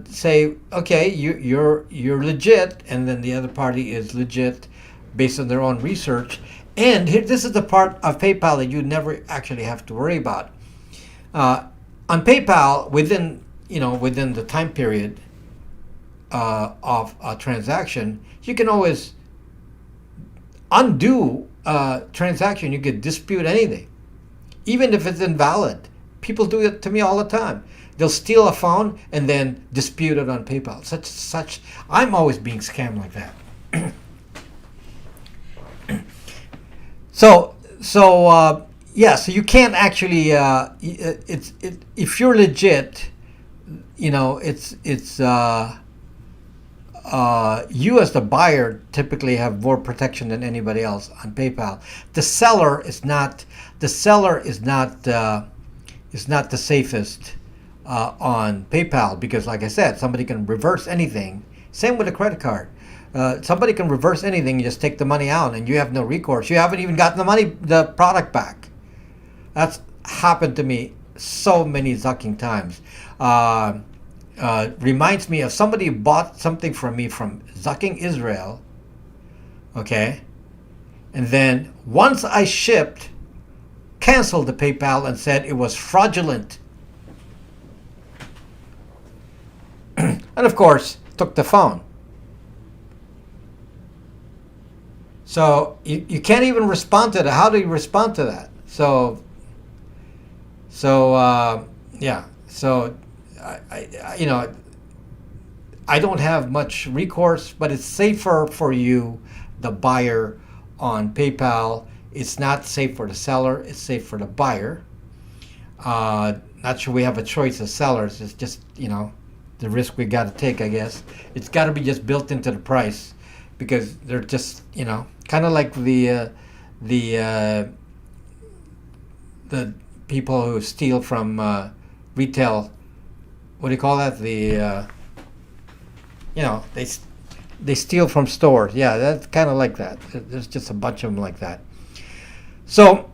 Speaker 1: say, okay, you're legit, and then the other party is legit based on their own research. And this is the part of PayPal that you never actually have to worry about. On PayPal, within the time period of a transaction, you can always undo a transaction. You could dispute anything, even if it's invalid. People do it to me all the time. They'll steal a phone and then dispute it on PayPal. Such. I'm always being scammed like that. So you can't actually. If you're legit, it's you as the buyer typically have more protection than anybody else on PayPal. The seller is not. The seller is not the safest on PayPal, because, like I said, somebody can reverse anything. Same with a credit card. Somebody can reverse anything. You just take the money out, and you have no recourse. You haven't even gotten the product back. That's happened to me so many zucking times. Reminds me of somebody who bought something from me from zucking Israel. Okay, and then once I shipped, canceled the PayPal and said it was fraudulent. And of course, took the phone. So you can't even respond to that. How do you respond to that? So I don't have much recourse, but it's safer for you, the buyer, on PayPal, It's not safe for the seller. It's safe for the buyer. Not sure we have a choice as sellers. It's just, the risk we got to take, I guess. It's got to be just built into the price, because they're just, kind of like the people who steal from retail. What do you call that? They steal from stores. Yeah, that's kind of like that. There's just a bunch of them like that. So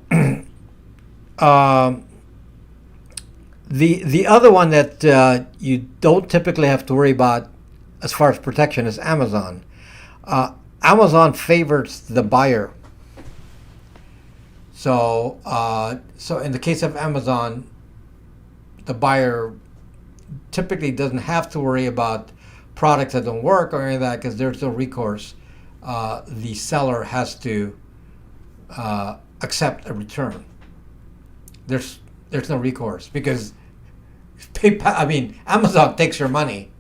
Speaker 1: the other one that you don't typically have to worry about as far as protection is Amazon. Amazon favors the buyer. So in the case of Amazon, the buyer typically doesn't have to worry about products that don't work or any of that, because there's no recourse. The seller has to accept a return. There's no recourse, because Amazon takes your money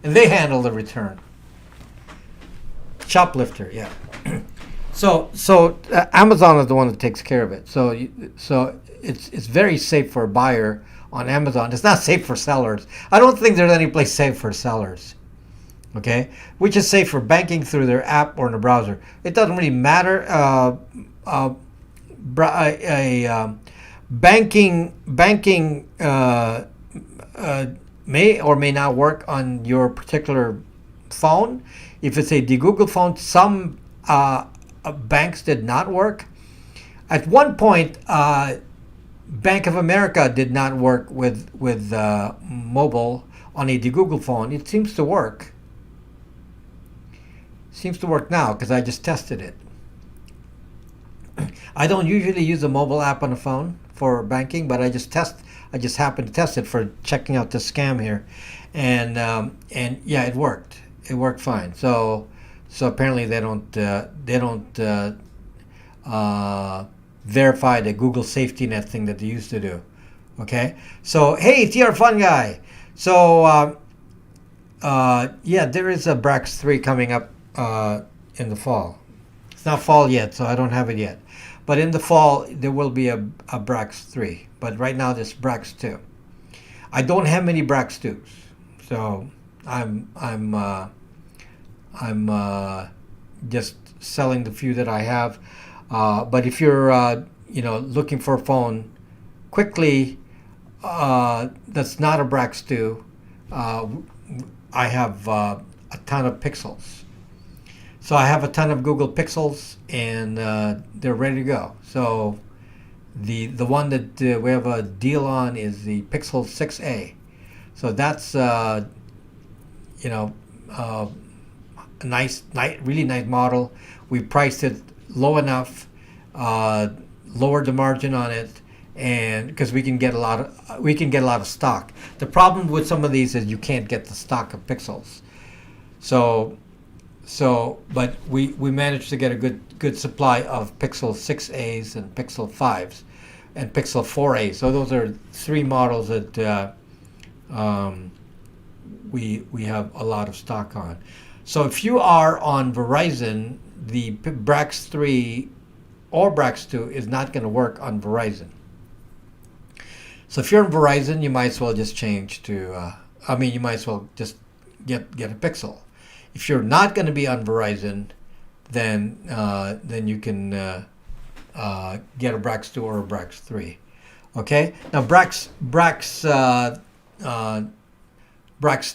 Speaker 1: and they handle the return. Shoplifter, yeah. So Amazon is the one that takes care of it. So it's very safe for a buyer on Amazon. It's not safe for sellers. I don't think there's any place safe for sellers. Okay, which is safe for banking through their app or in the browser. It doesn't really matter. Banking may or may not work on your particular phone. If it's a Google phone, some banks did not work. At one point, Bank of America did not work with mobile on a Google phone. It seems to work. Seems to work now, because I just tested it. I don't usually use a mobile app on the phone for banking, but I just happened to test it for checking out this scam here, and yeah, it worked. It worked fine. So apparently they don't verify the Google safety net thing that they used to do. Okay. So hey, TR Fun Guy. So yeah, there is a Brax 3 coming up in the fall. It's not fall yet, so I don't have it yet. But in the fall, there will be a Brax 3. But right now, there's Brax 2. I don't have many Brax 2s, so I'm just selling the few that I have. But if you're looking for a phone quickly, that's not a Brax 2. I have a ton of Pixels. So I have a ton of Google Pixels, and they're ready to go. So the one that we have a deal on is the Pixel 6a. So that's a nice, really nice model. We priced it low enough, lowered the margin on it, and because we can get a lot of stock. The problem with some of these is you can't get the stock of Pixels. But we managed to get a good supply of Pixel 6As and Pixel 5s and Pixel 4a. So those are three models that we have a lot of stock on. So if you are on Verizon, the Brax 3 or Brax 2 is not going to work on Verizon. So if you're on Verizon, you might as well just change to, you might as well just get a Pixel. If you're not going to be on Verizon, then you can get a Brax 2 or a Brax 3. Okay. Now Brax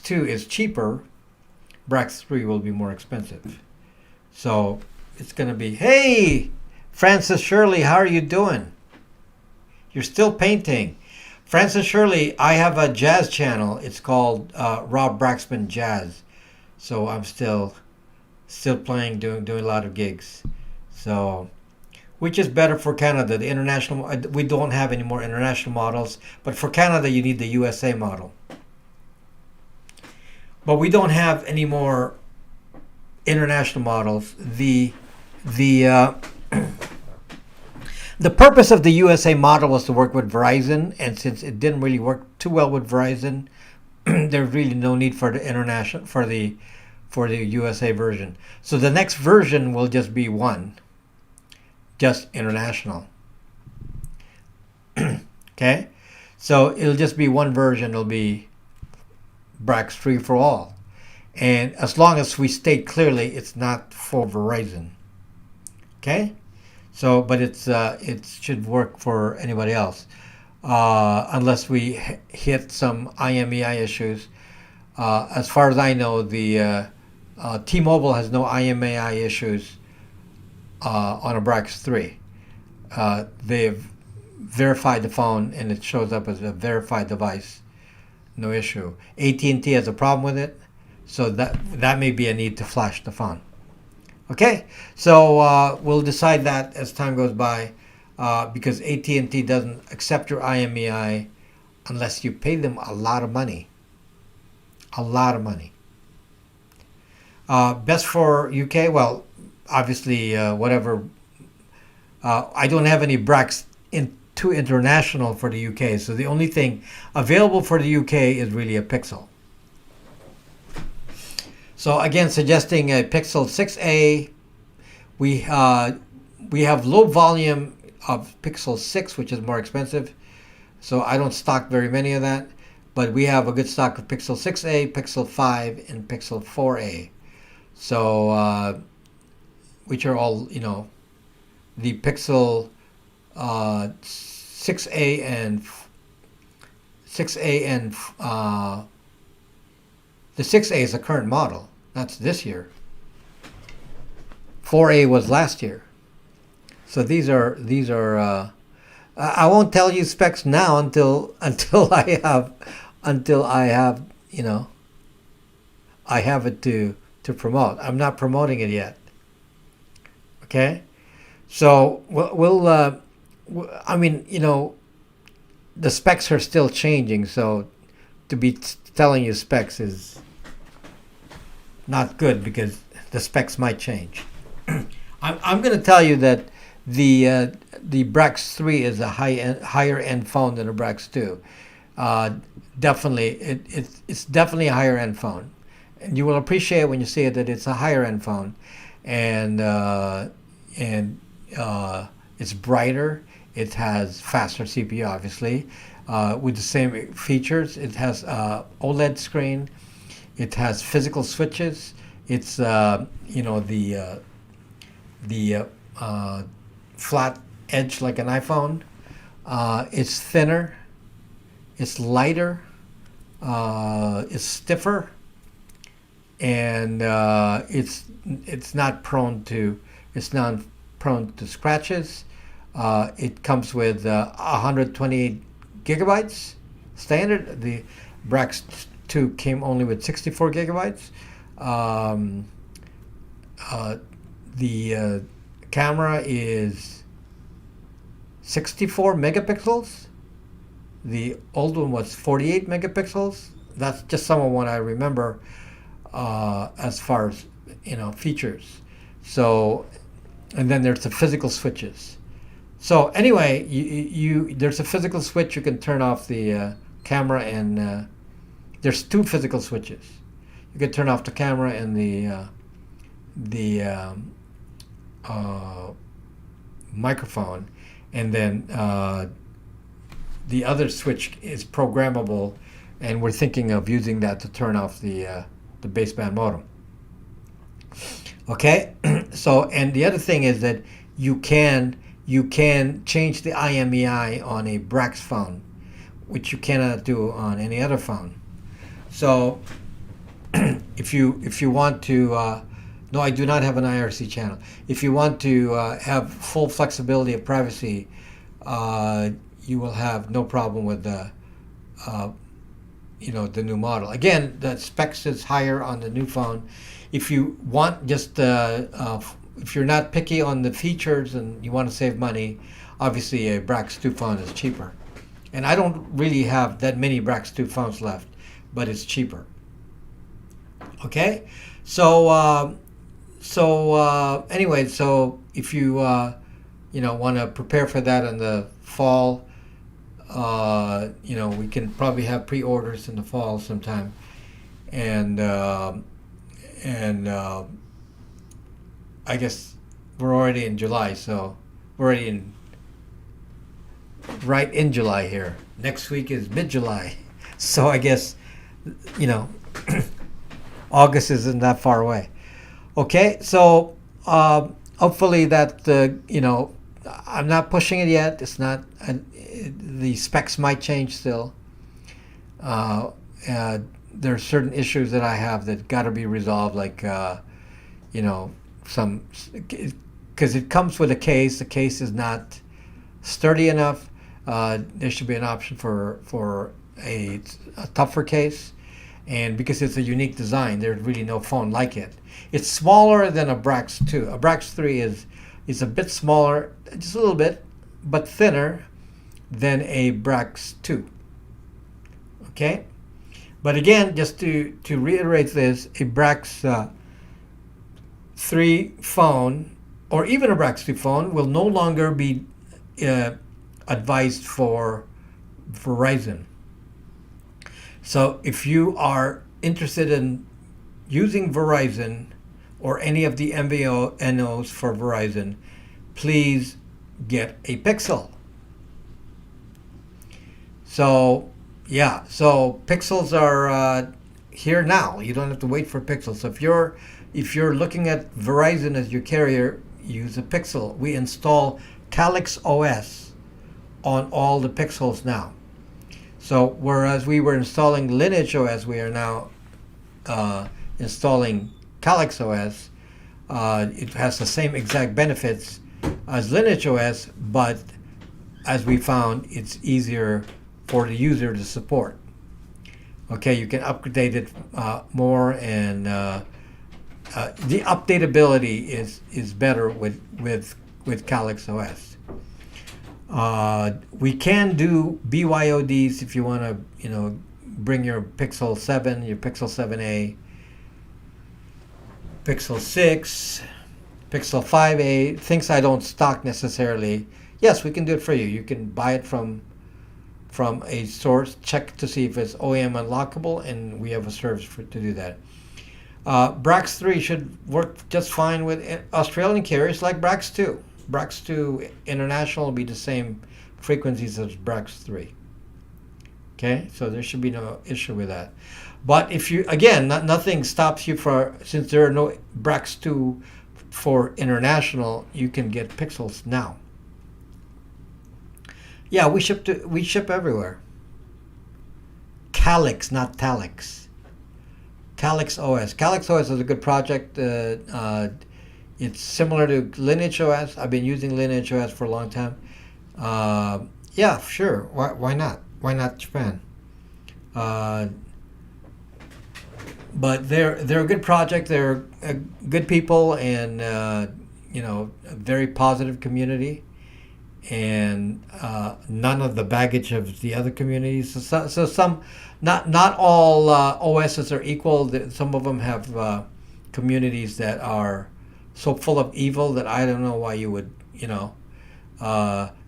Speaker 1: 2 is cheaper. Brax 3 will be more expensive. So it's going to be, hey, Francis Shirley, how are you doing? You're still painting. Francis Shirley, I have a jazz channel. It's called Rob Braxman Jazz. So I'm still playing, doing a lot of gigs. So, which is better for Canada? The international. We don't have any more international models, but for Canada, you need the USA model. But we don't have any more international models. The purpose of the USA model was to work with Verizon, and since it didn't really work too well with Verizon, there's really no need for the international for the USA version. So the next version will just be 1, just international. Okay, so it'll just be one version. It'll be Brax free for all, and as long as we state clearly it's not for Verizon. Okay, so but it should work for anybody else, unless we hit some IMEI issues. As far as I know, the T-Mobile has no IMEI issues on a Brax 3. They've verified the phone and it shows up as a verified device. No issue. AT&T has a problem with it, so that may be a need to flash the phone. Okay, so we'll decide that as time goes by, because AT&T doesn't accept your IMEI unless you pay them a lot of money. A lot of money. Best for UK? Well, obviously, whatever. I don't have any Brax too international for the UK, so the only thing available for the UK is really a Pixel. So again, suggesting a Pixel 6a. We have low volume of Pixel 6, which is more expensive. So I don't stock very many of that, but we have a good stock of Pixel 6a, Pixel 5, and Pixel 4a. So which are all, the Pixel 6a and the 6a is the current model. That's this year. 4a was last year. So these are I won't tell you specs now until I have I have it to promote. I'm not promoting it yet. Okay, so the specs are still changing. So to be telling you specs is not good because the specs might change. I'm going to tell you that the Brax 3 is a higher end phone than a Brax 2. Definitely, it's definitely a higher end phone, and you will appreciate when you see it that it's a higher end phone, and it's brighter. It has faster CPU, obviously, with the same features. It has OLED screen. It has physical switches. It's the flat edge like an iPhone. It's thinner. It's lighter. It's stiffer, and it's not prone to scratches. It comes with 128 gigabytes standard. The Brax 2 came only with 64 gigabytes. The camera is 64 megapixels. The old one was 48 megapixels. That's just some of what I remember as far as features. So, and then there's the physical switches. So anyway, there's a physical switch. You can turn off the camera, and there's two physical switches. You can turn off the camera and the microphone, and then the other switch is programmable, and we're thinking of using that to turn off the baseband modem. Okay, so, and the other thing is that you can change the IMEI on a Brax phone, which you cannot do on any other phone. So if you want to no, I do not have an IRC channel. If you want to have full flexibility of privacy, you will have no problem with the new model. Again, the specs is higher on the new phone. If you want just if you're not picky on the features and you want to save money, obviously a Brax 2 phone is cheaper. And I don't really have that many Brax 2 phones left, but it's cheaper. Okay, so anyway, so if you want to prepare for that in the fall, we can probably have pre-orders in the fall sometime, and I guess we're already in July, so We're already right in July here. Next week is mid-July, so I guess you know August isn't that far away. Okay, so hopefully that I'm not pushing it yet. It's not the specs might change still. Uh, there are certain issues that I have that got to be resolved, like some because it comes with a case. The case is not sturdy enough. There should be an option for a tougher case, and because it's a unique design, there's really no phone like it. It's smaller than a Brax 2. A Brax 3 is a bit smaller, just a little bit, but thinner than a Brax 2. Okay, but again, just to reiterate this, a Brax 3 phone or even a Brax 2 phone will no longer be advised for Verizon. So if you are interested in using Verizon or any of the MVNOs for Verizon, please get a Pixel. So yeah, so Pixels are here now. You don't have to wait for Pixels. So if you're looking at Verizon as your carrier, use a Pixel. We install Calyx OS on all the Pixels now. So whereas we were installing Lineage OS, we are now installing Calyx OS. It has the same exact benefits as Lineage OS, but as we found, it's easier for the user to support. Okay, you can update it more, and the updatability is better with Calyx OS. We can do BYODs if you want to, bring your Pixel 7, your Pixel 7a, Pixel 6, Pixel 5a, things I don't stock necessarily. Yes, we can do it for you. You can buy it from a source, check to see if it's OEM unlockable, and we have a service to do that. Brax 3 should work just fine with Australian carriers like Brax 2. Brax 2 International will be the same frequencies as Brax 3. Okay, so there should be no issue with that. But if you, again, nothing stops you since there are no Brax 2 for international, you can get Pixels now. Yeah, we ship everywhere. Calyx, not Talix. Calyx OS. Calyx OS is a good project. It's similar to Lineage OS. I've been using Lineage OS for a long time. Yeah, sure. Why not? Why not Japan? But they're a good project. They're good people, and a very positive community, and none of the baggage of the other communities. So some, not all OSs are equal. Some of them have communities that are so full of evil that I don't know why you would,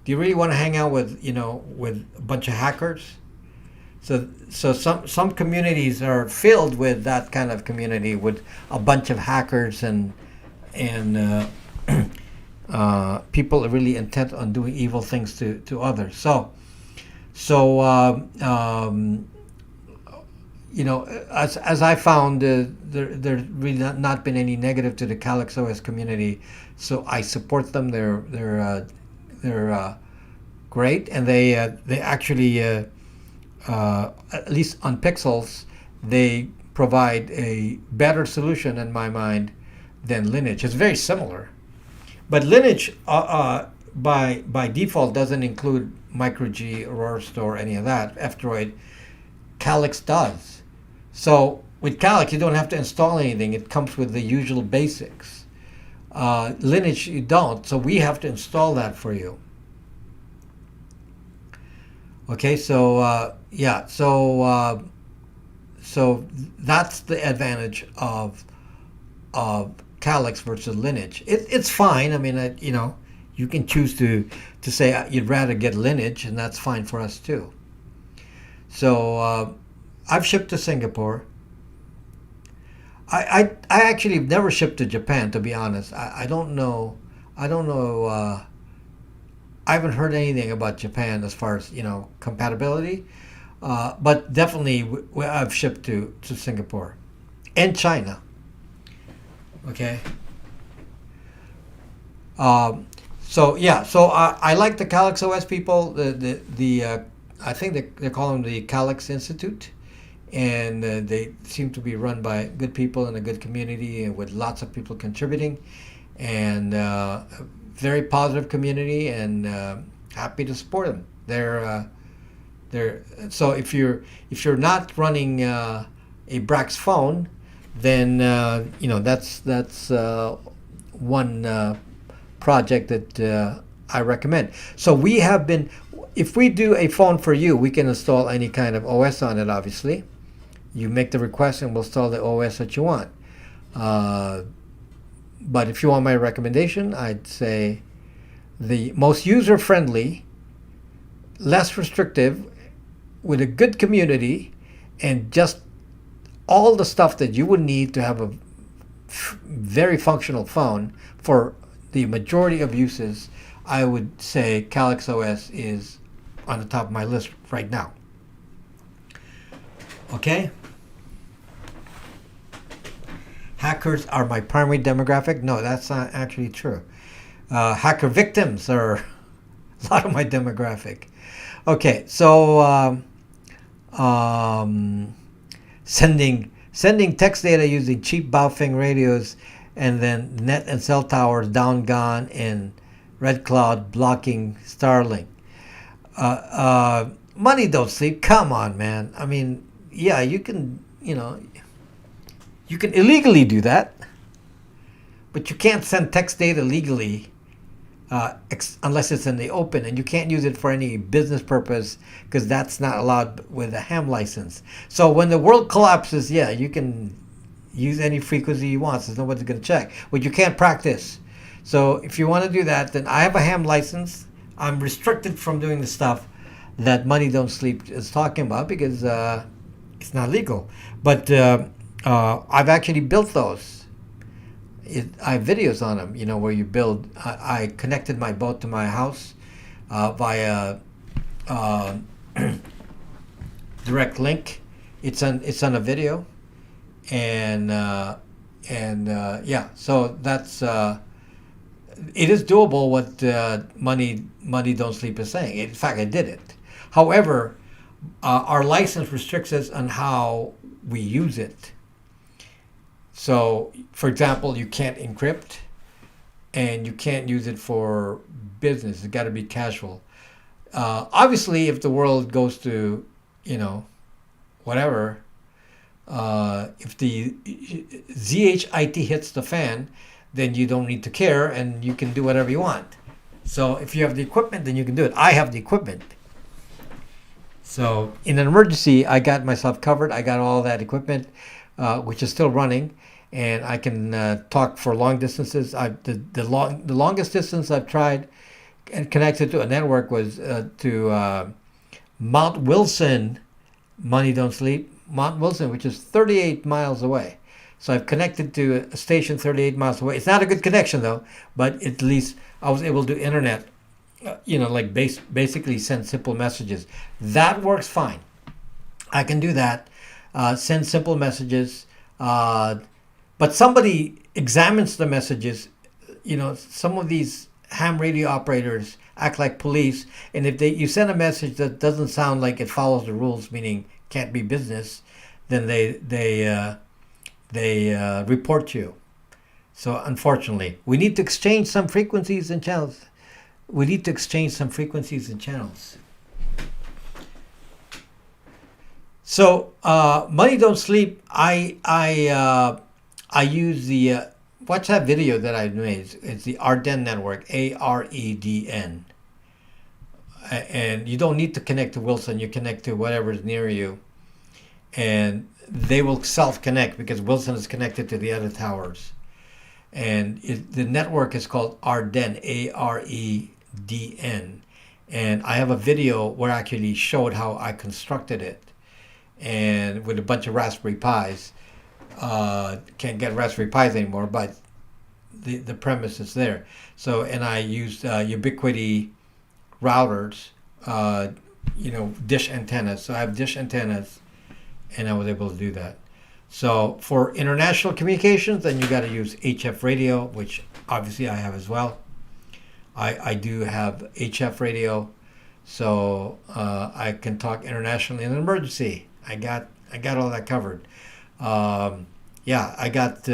Speaker 1: do you really want to hang out with a bunch of hackers? So some communities are filled with that kind of community, with a bunch of hackers and people are really intent on doing evil things to others. So as I found, there's really not been any negative to the Calyx OS community. So I support them. They're great, and they actually at least on Pixels, they provide a better solution in my mind than Lineage. It's very similar, but Lineage by default doesn't include MicroG, Aurora Store, any of that. F-Droid. Calyx does. So with Calyx, you don't have to install anything. It comes with the usual basics. Lineage, you don't. So we have to install that for you. Okay, so so that's the advantage of Calyx versus Lineage. It's fine. I mean, you can choose to say you'd rather get Lineage, and that's fine for us too. So I've shipped to Singapore. I actually have never shipped to Japan, to be honest. I don't know I haven't heard anything about Japan as far as compatibility, but definitely I've shipped to Singapore and China. Okay. Um, so yeah, so I like the Calyx OS people. I think they call them the Calyx Institute, and they seem to be run by good people in a good community and with lots of people contributing, and very positive community, and happy to support them. They're so if you're not running a Brax phone, then that's one project that I recommend. So we have been, if we do a phone for you, we can install any kind of OS on it. Obviously, you make the request and we'll install the OS that you want. But if you want my recommendation, I'd say the most user-friendly, less restrictive, with a good community, and just all the stuff that you would need to have a very functional phone for the majority of uses, I would say Calyx OS is on the top of my list right now. Okay? Hackers are my primary demographic? No, that's not actually true. Hacker victims are a lot of my demographic. Okay, so sending text data using cheap Baofeng radios, and then net and cell towers down, gone, and Red Cloud blocking Starlink. Money don't sleep. Come on, man. I mean, yeah, you can illegally do that, but you can't send text data legally unless it's in the open, and you can't use it for any business purpose because that's not allowed with a ham license. So when the world collapses, yeah, you can use any frequency you want, so nobody's going to check. But you can't practice. So if you want to do that, then I have a ham license. I'm restricted from doing the stuff that Money Don't Sleep is talking about because it's not legal. But I've actually built those. I have videos on them, where you build. I connected my boat to my house via direct link. It's on a video, and yeah. So that's it is doable. What Money Don't Sleep is saying. In fact, I did it. However, our license restricts us on how we use it. So, for example, you can't encrypt, and you can't use it for business. It's got to be casual. Obviously, if the world goes to, whatever, if the ZHIT hits the fan, then you don't need to care, and you can do whatever you want. So, if you have the equipment, then you can do it. I have the equipment. So, in an emergency, I got myself covered. I got all that equipment, which is still running. And I can talk for long distances. The longest distance I've tried and connected to a network was to Mount Wilson. Money Don't Sleep. Mount Wilson, which is 38 miles away. So I've connected to a station 38 miles away. It's not a good connection though, but at least I was able to do internet. Basically send simple messages. That works fine. I can do that. Send simple messages. But somebody examines the messages. Some of these ham radio operators act like police, and if you send a message that doesn't sound like it follows the rules, meaning can't be business, then they report you. So unfortunately, we need to exchange some frequencies and channels. So Money Don't Sleep. I use the watch that video that I made. It's the Arden network, AREDN, and you don't need to connect to Wilson. You connect to whatever is near you, and they will self-connect because Wilson is connected to the other towers. And the network is called Arden, AREDN, and I have a video where I actually showed how I constructed it, and with a bunch of Raspberry Pis. Can't get Raspberry Pis anymore, but the premise is there. So, and I used Ubiquiti routers, dish antennas. So I have dish antennas, and I was able to do that. So for international communications, then you got to use HF radio, which obviously I have as well. I do have HF radio, so I can talk internationally in an emergency. I got all that covered. Yeah, I got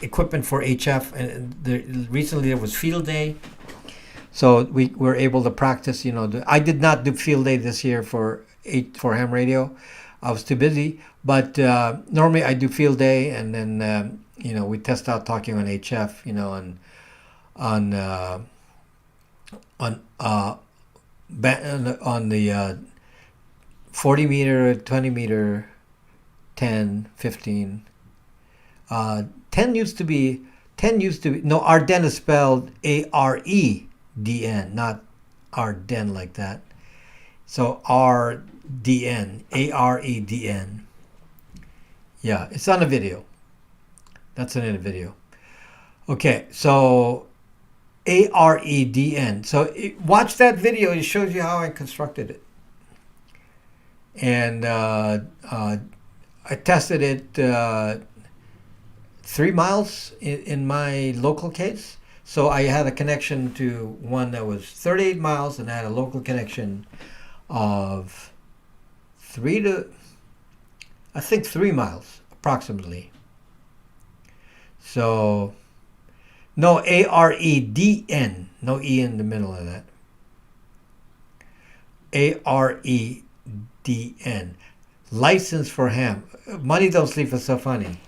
Speaker 1: equipment for HF, and recently there was field day, so we were able to practice. I did not do field day this year for ham radio. I was too busy, but normally I do field day, and then we test out talking on HF, and on the 40 meter, 20 meter, 10, 15. 10 used to be, no, Arden is spelled AREDN, not Arden like that. So RDN, AREDN. Yeah, it's on a video. That's in a video. Okay, so AREDN. So watch that video. It shows you how I constructed it. And I tested it 3 miles in my local case. So I had a connection to one that was 38 miles, and I had a local connection of 3 miles approximately. So no, AREDN, no E in the middle of that. AREDN, license for ham. Money don't sleep is so funny.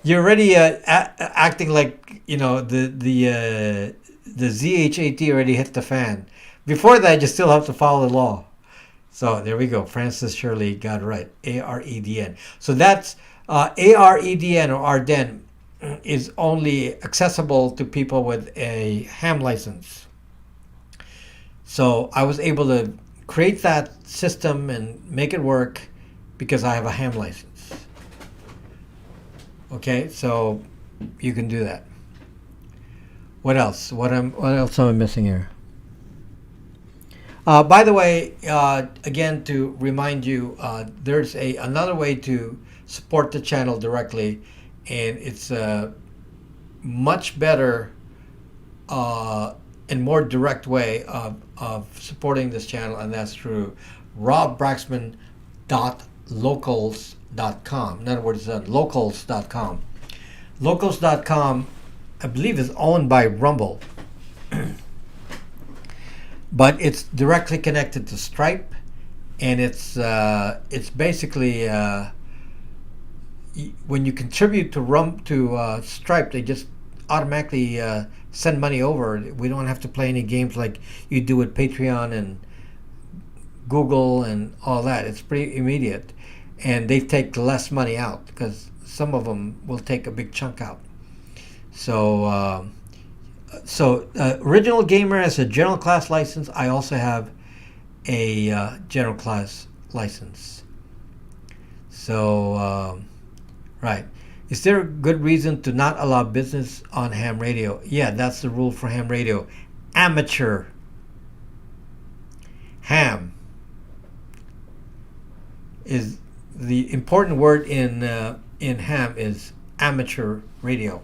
Speaker 1: You're already acting like the ZHAT already hit the fan. Before that, you still have to follow the law. So there we go. Francis Shirley got it right. AREDN. So that's AREDN or Arden is only accessible to people with a ham license. So I was able to create that system and make it work because I have a ham license. Okay, so you can do that. What else? What else am I missing here? By the way, again, to remind you, there's another way to support the channel directly, and it's a much better and more direct way of supporting this channel, and that's through robbraxman.locals.com. In other words, locals.com. Locals.com, I believe, is owned by Rumble. But it's directly connected to Stripe, and it's basically when you contribute to Stripe, they just automatically send money over. We don't have to play any games like you do with Patreon and Google and all that. It's pretty immediate, and they take less money out because some of them will take a big chunk out. So. Original Gamer has a general class license. I also have a general class license. So, right. Is there a good reason to not allow business on ham radio? Yeah, that's the rule for ham radio. Amateur. Ham is the important word in ham is amateur radio.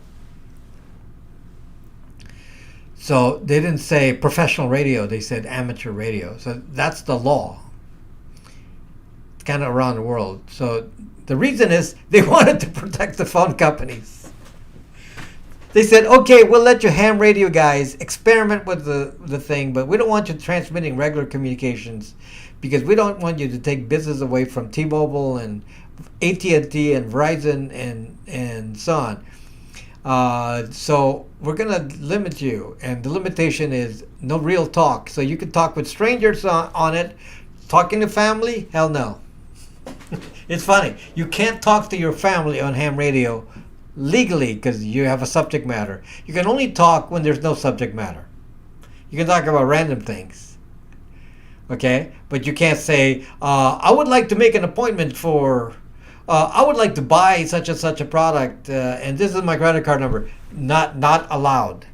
Speaker 1: So they didn't say professional radio, they said amateur radio. So that's the law. It's kind of around the world. So the reason is they wanted to protect the phone companies. They said, okay, we'll let you ham radio guys experiment with the thing, but we don't want you transmitting regular communications because we don't want you to take business away from T-Mobile and AT&T and Verizon and so on. So we're going to limit you, and the limitation is no real talk. So you can talk with strangers on it. Talking to family? Hell no. It's funny. You can't talk to your family on ham radio legally because you have a subject matter. You can only talk when there's no subject matter. You can talk about random things. Okay? But you can't say, I would like to make an appointment for I would like to buy such and such a product, and this is my credit card number. Not allowed.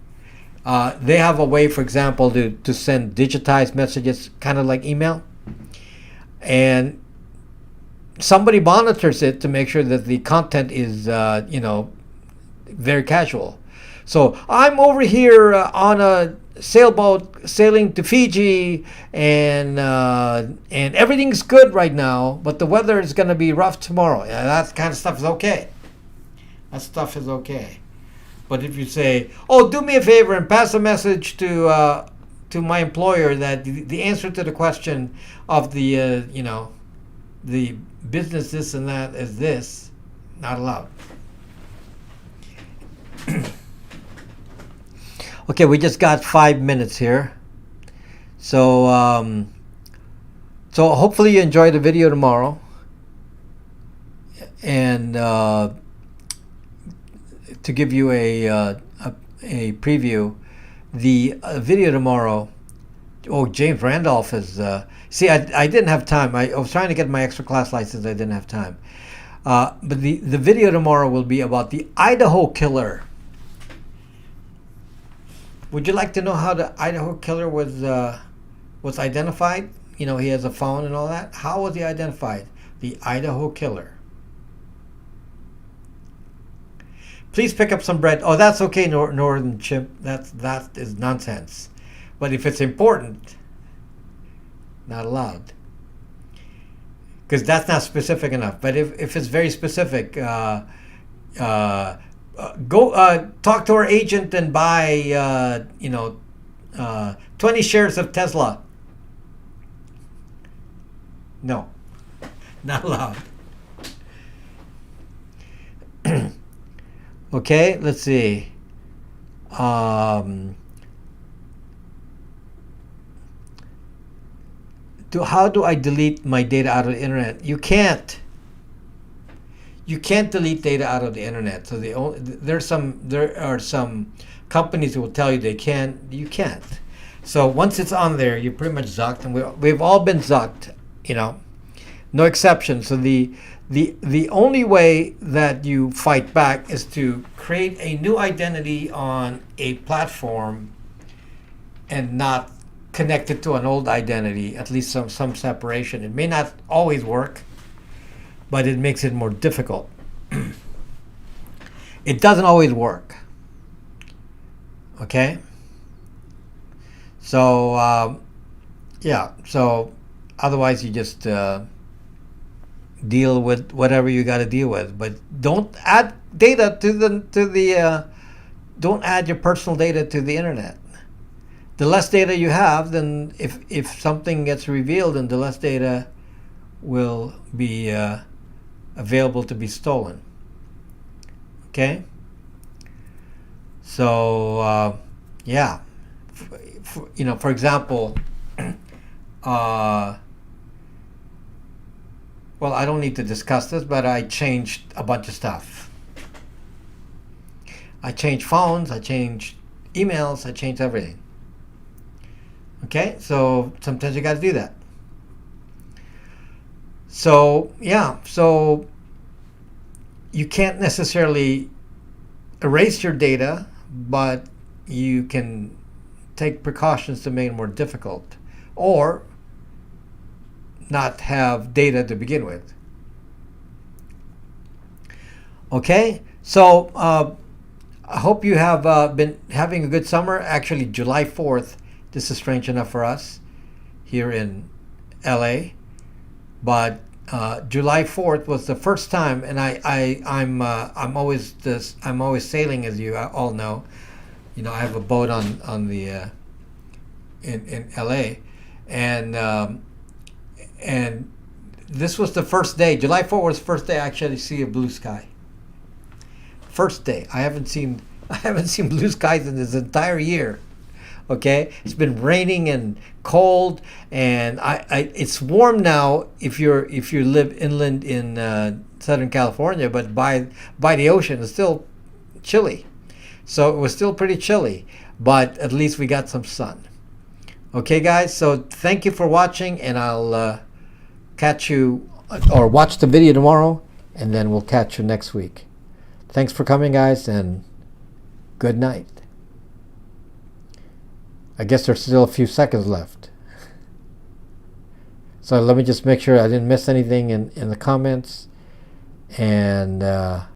Speaker 1: They have a way, for example, to send digitized messages, kind of like email, and somebody monitors it to make sure that the content is, very casual. So I'm over here on a sailboat sailing to Fiji, and everything's good right now, but the weather is going to be rough tomorrow. Yeah, that kind of stuff is okay. That stuff is okay. But if you say, "Oh, do me a favor and pass a message to my employer that the answer to the question of the the business this and that is this," not allowed. Okay, we just got 5 minutes here, so so hopefully you enjoy the video tomorrow, and to give you a preview, the video tomorrow. Oh, James Randolph is. See, I didn't have time. I was trying to get my extra class license. I didn't have time. But the video tomorrow will be about the Idaho killer. Would you like to know how the Idaho killer was identified? He has a phone and all that. How was he identified? The Idaho killer. Please pick up some bread. Oh, that's okay, Northern Chimp. That is nonsense. But if it's important, not allowed. Because that's not specific enough. But if it's very specific, go talk to our agent and buy 20 shares of Tesla. No, not allowed. Okay, let's see. How do I delete my data out of the internet? You can't. You can't delete data out of the internet. So there are some companies who will tell you they can. You can't. So once it's on there, you're pretty much zucked, and we've all been zucked. No exception. So the only way that you fight back is to create a new identity on a platform and not connect it to an old identity, at least some separation. It may not always work, but it makes it more difficult. It doesn't always work. Okay? So, yeah. So otherwise you just deal with whatever you got to deal with, but don't add data don't add your personal data to the internet. The less data you have, then if something gets revealed, then the less data will be available to be stolen. Okay? So yeah, for example, well, I don't need to discuss this, but I changed a bunch of stuff. I changed phones, I changed emails, I changed everything. Okay, so sometimes you got to do that. So, yeah, so you can't necessarily erase your data, but you can take precautions to make it more difficult, or not have data to begin with. Okay, so I hope you have been having a good summer. Actually, July 4th, this is strange enough for us here in LA, but July 4th was the first time, and I'm always sailing, as you all know. I have a boat on the in LA, and this was the first day. July 4th was the first day I actually see a blue sky. First day. I haven't seen blue skies in this entire year. Okay, it's been raining and cold, and it's warm now if you live inland in Southern California, but by the ocean it's still chilly. So it was still pretty chilly, but at least we got some sun. Okay, guys, so thank you for watching, and I'll catch you or watch the video tomorrow, and then we'll catch you next week. Thanks for coming, guys, and good night. I guess there's still a few seconds left. So let me just make sure I didn't miss anything in the comments. And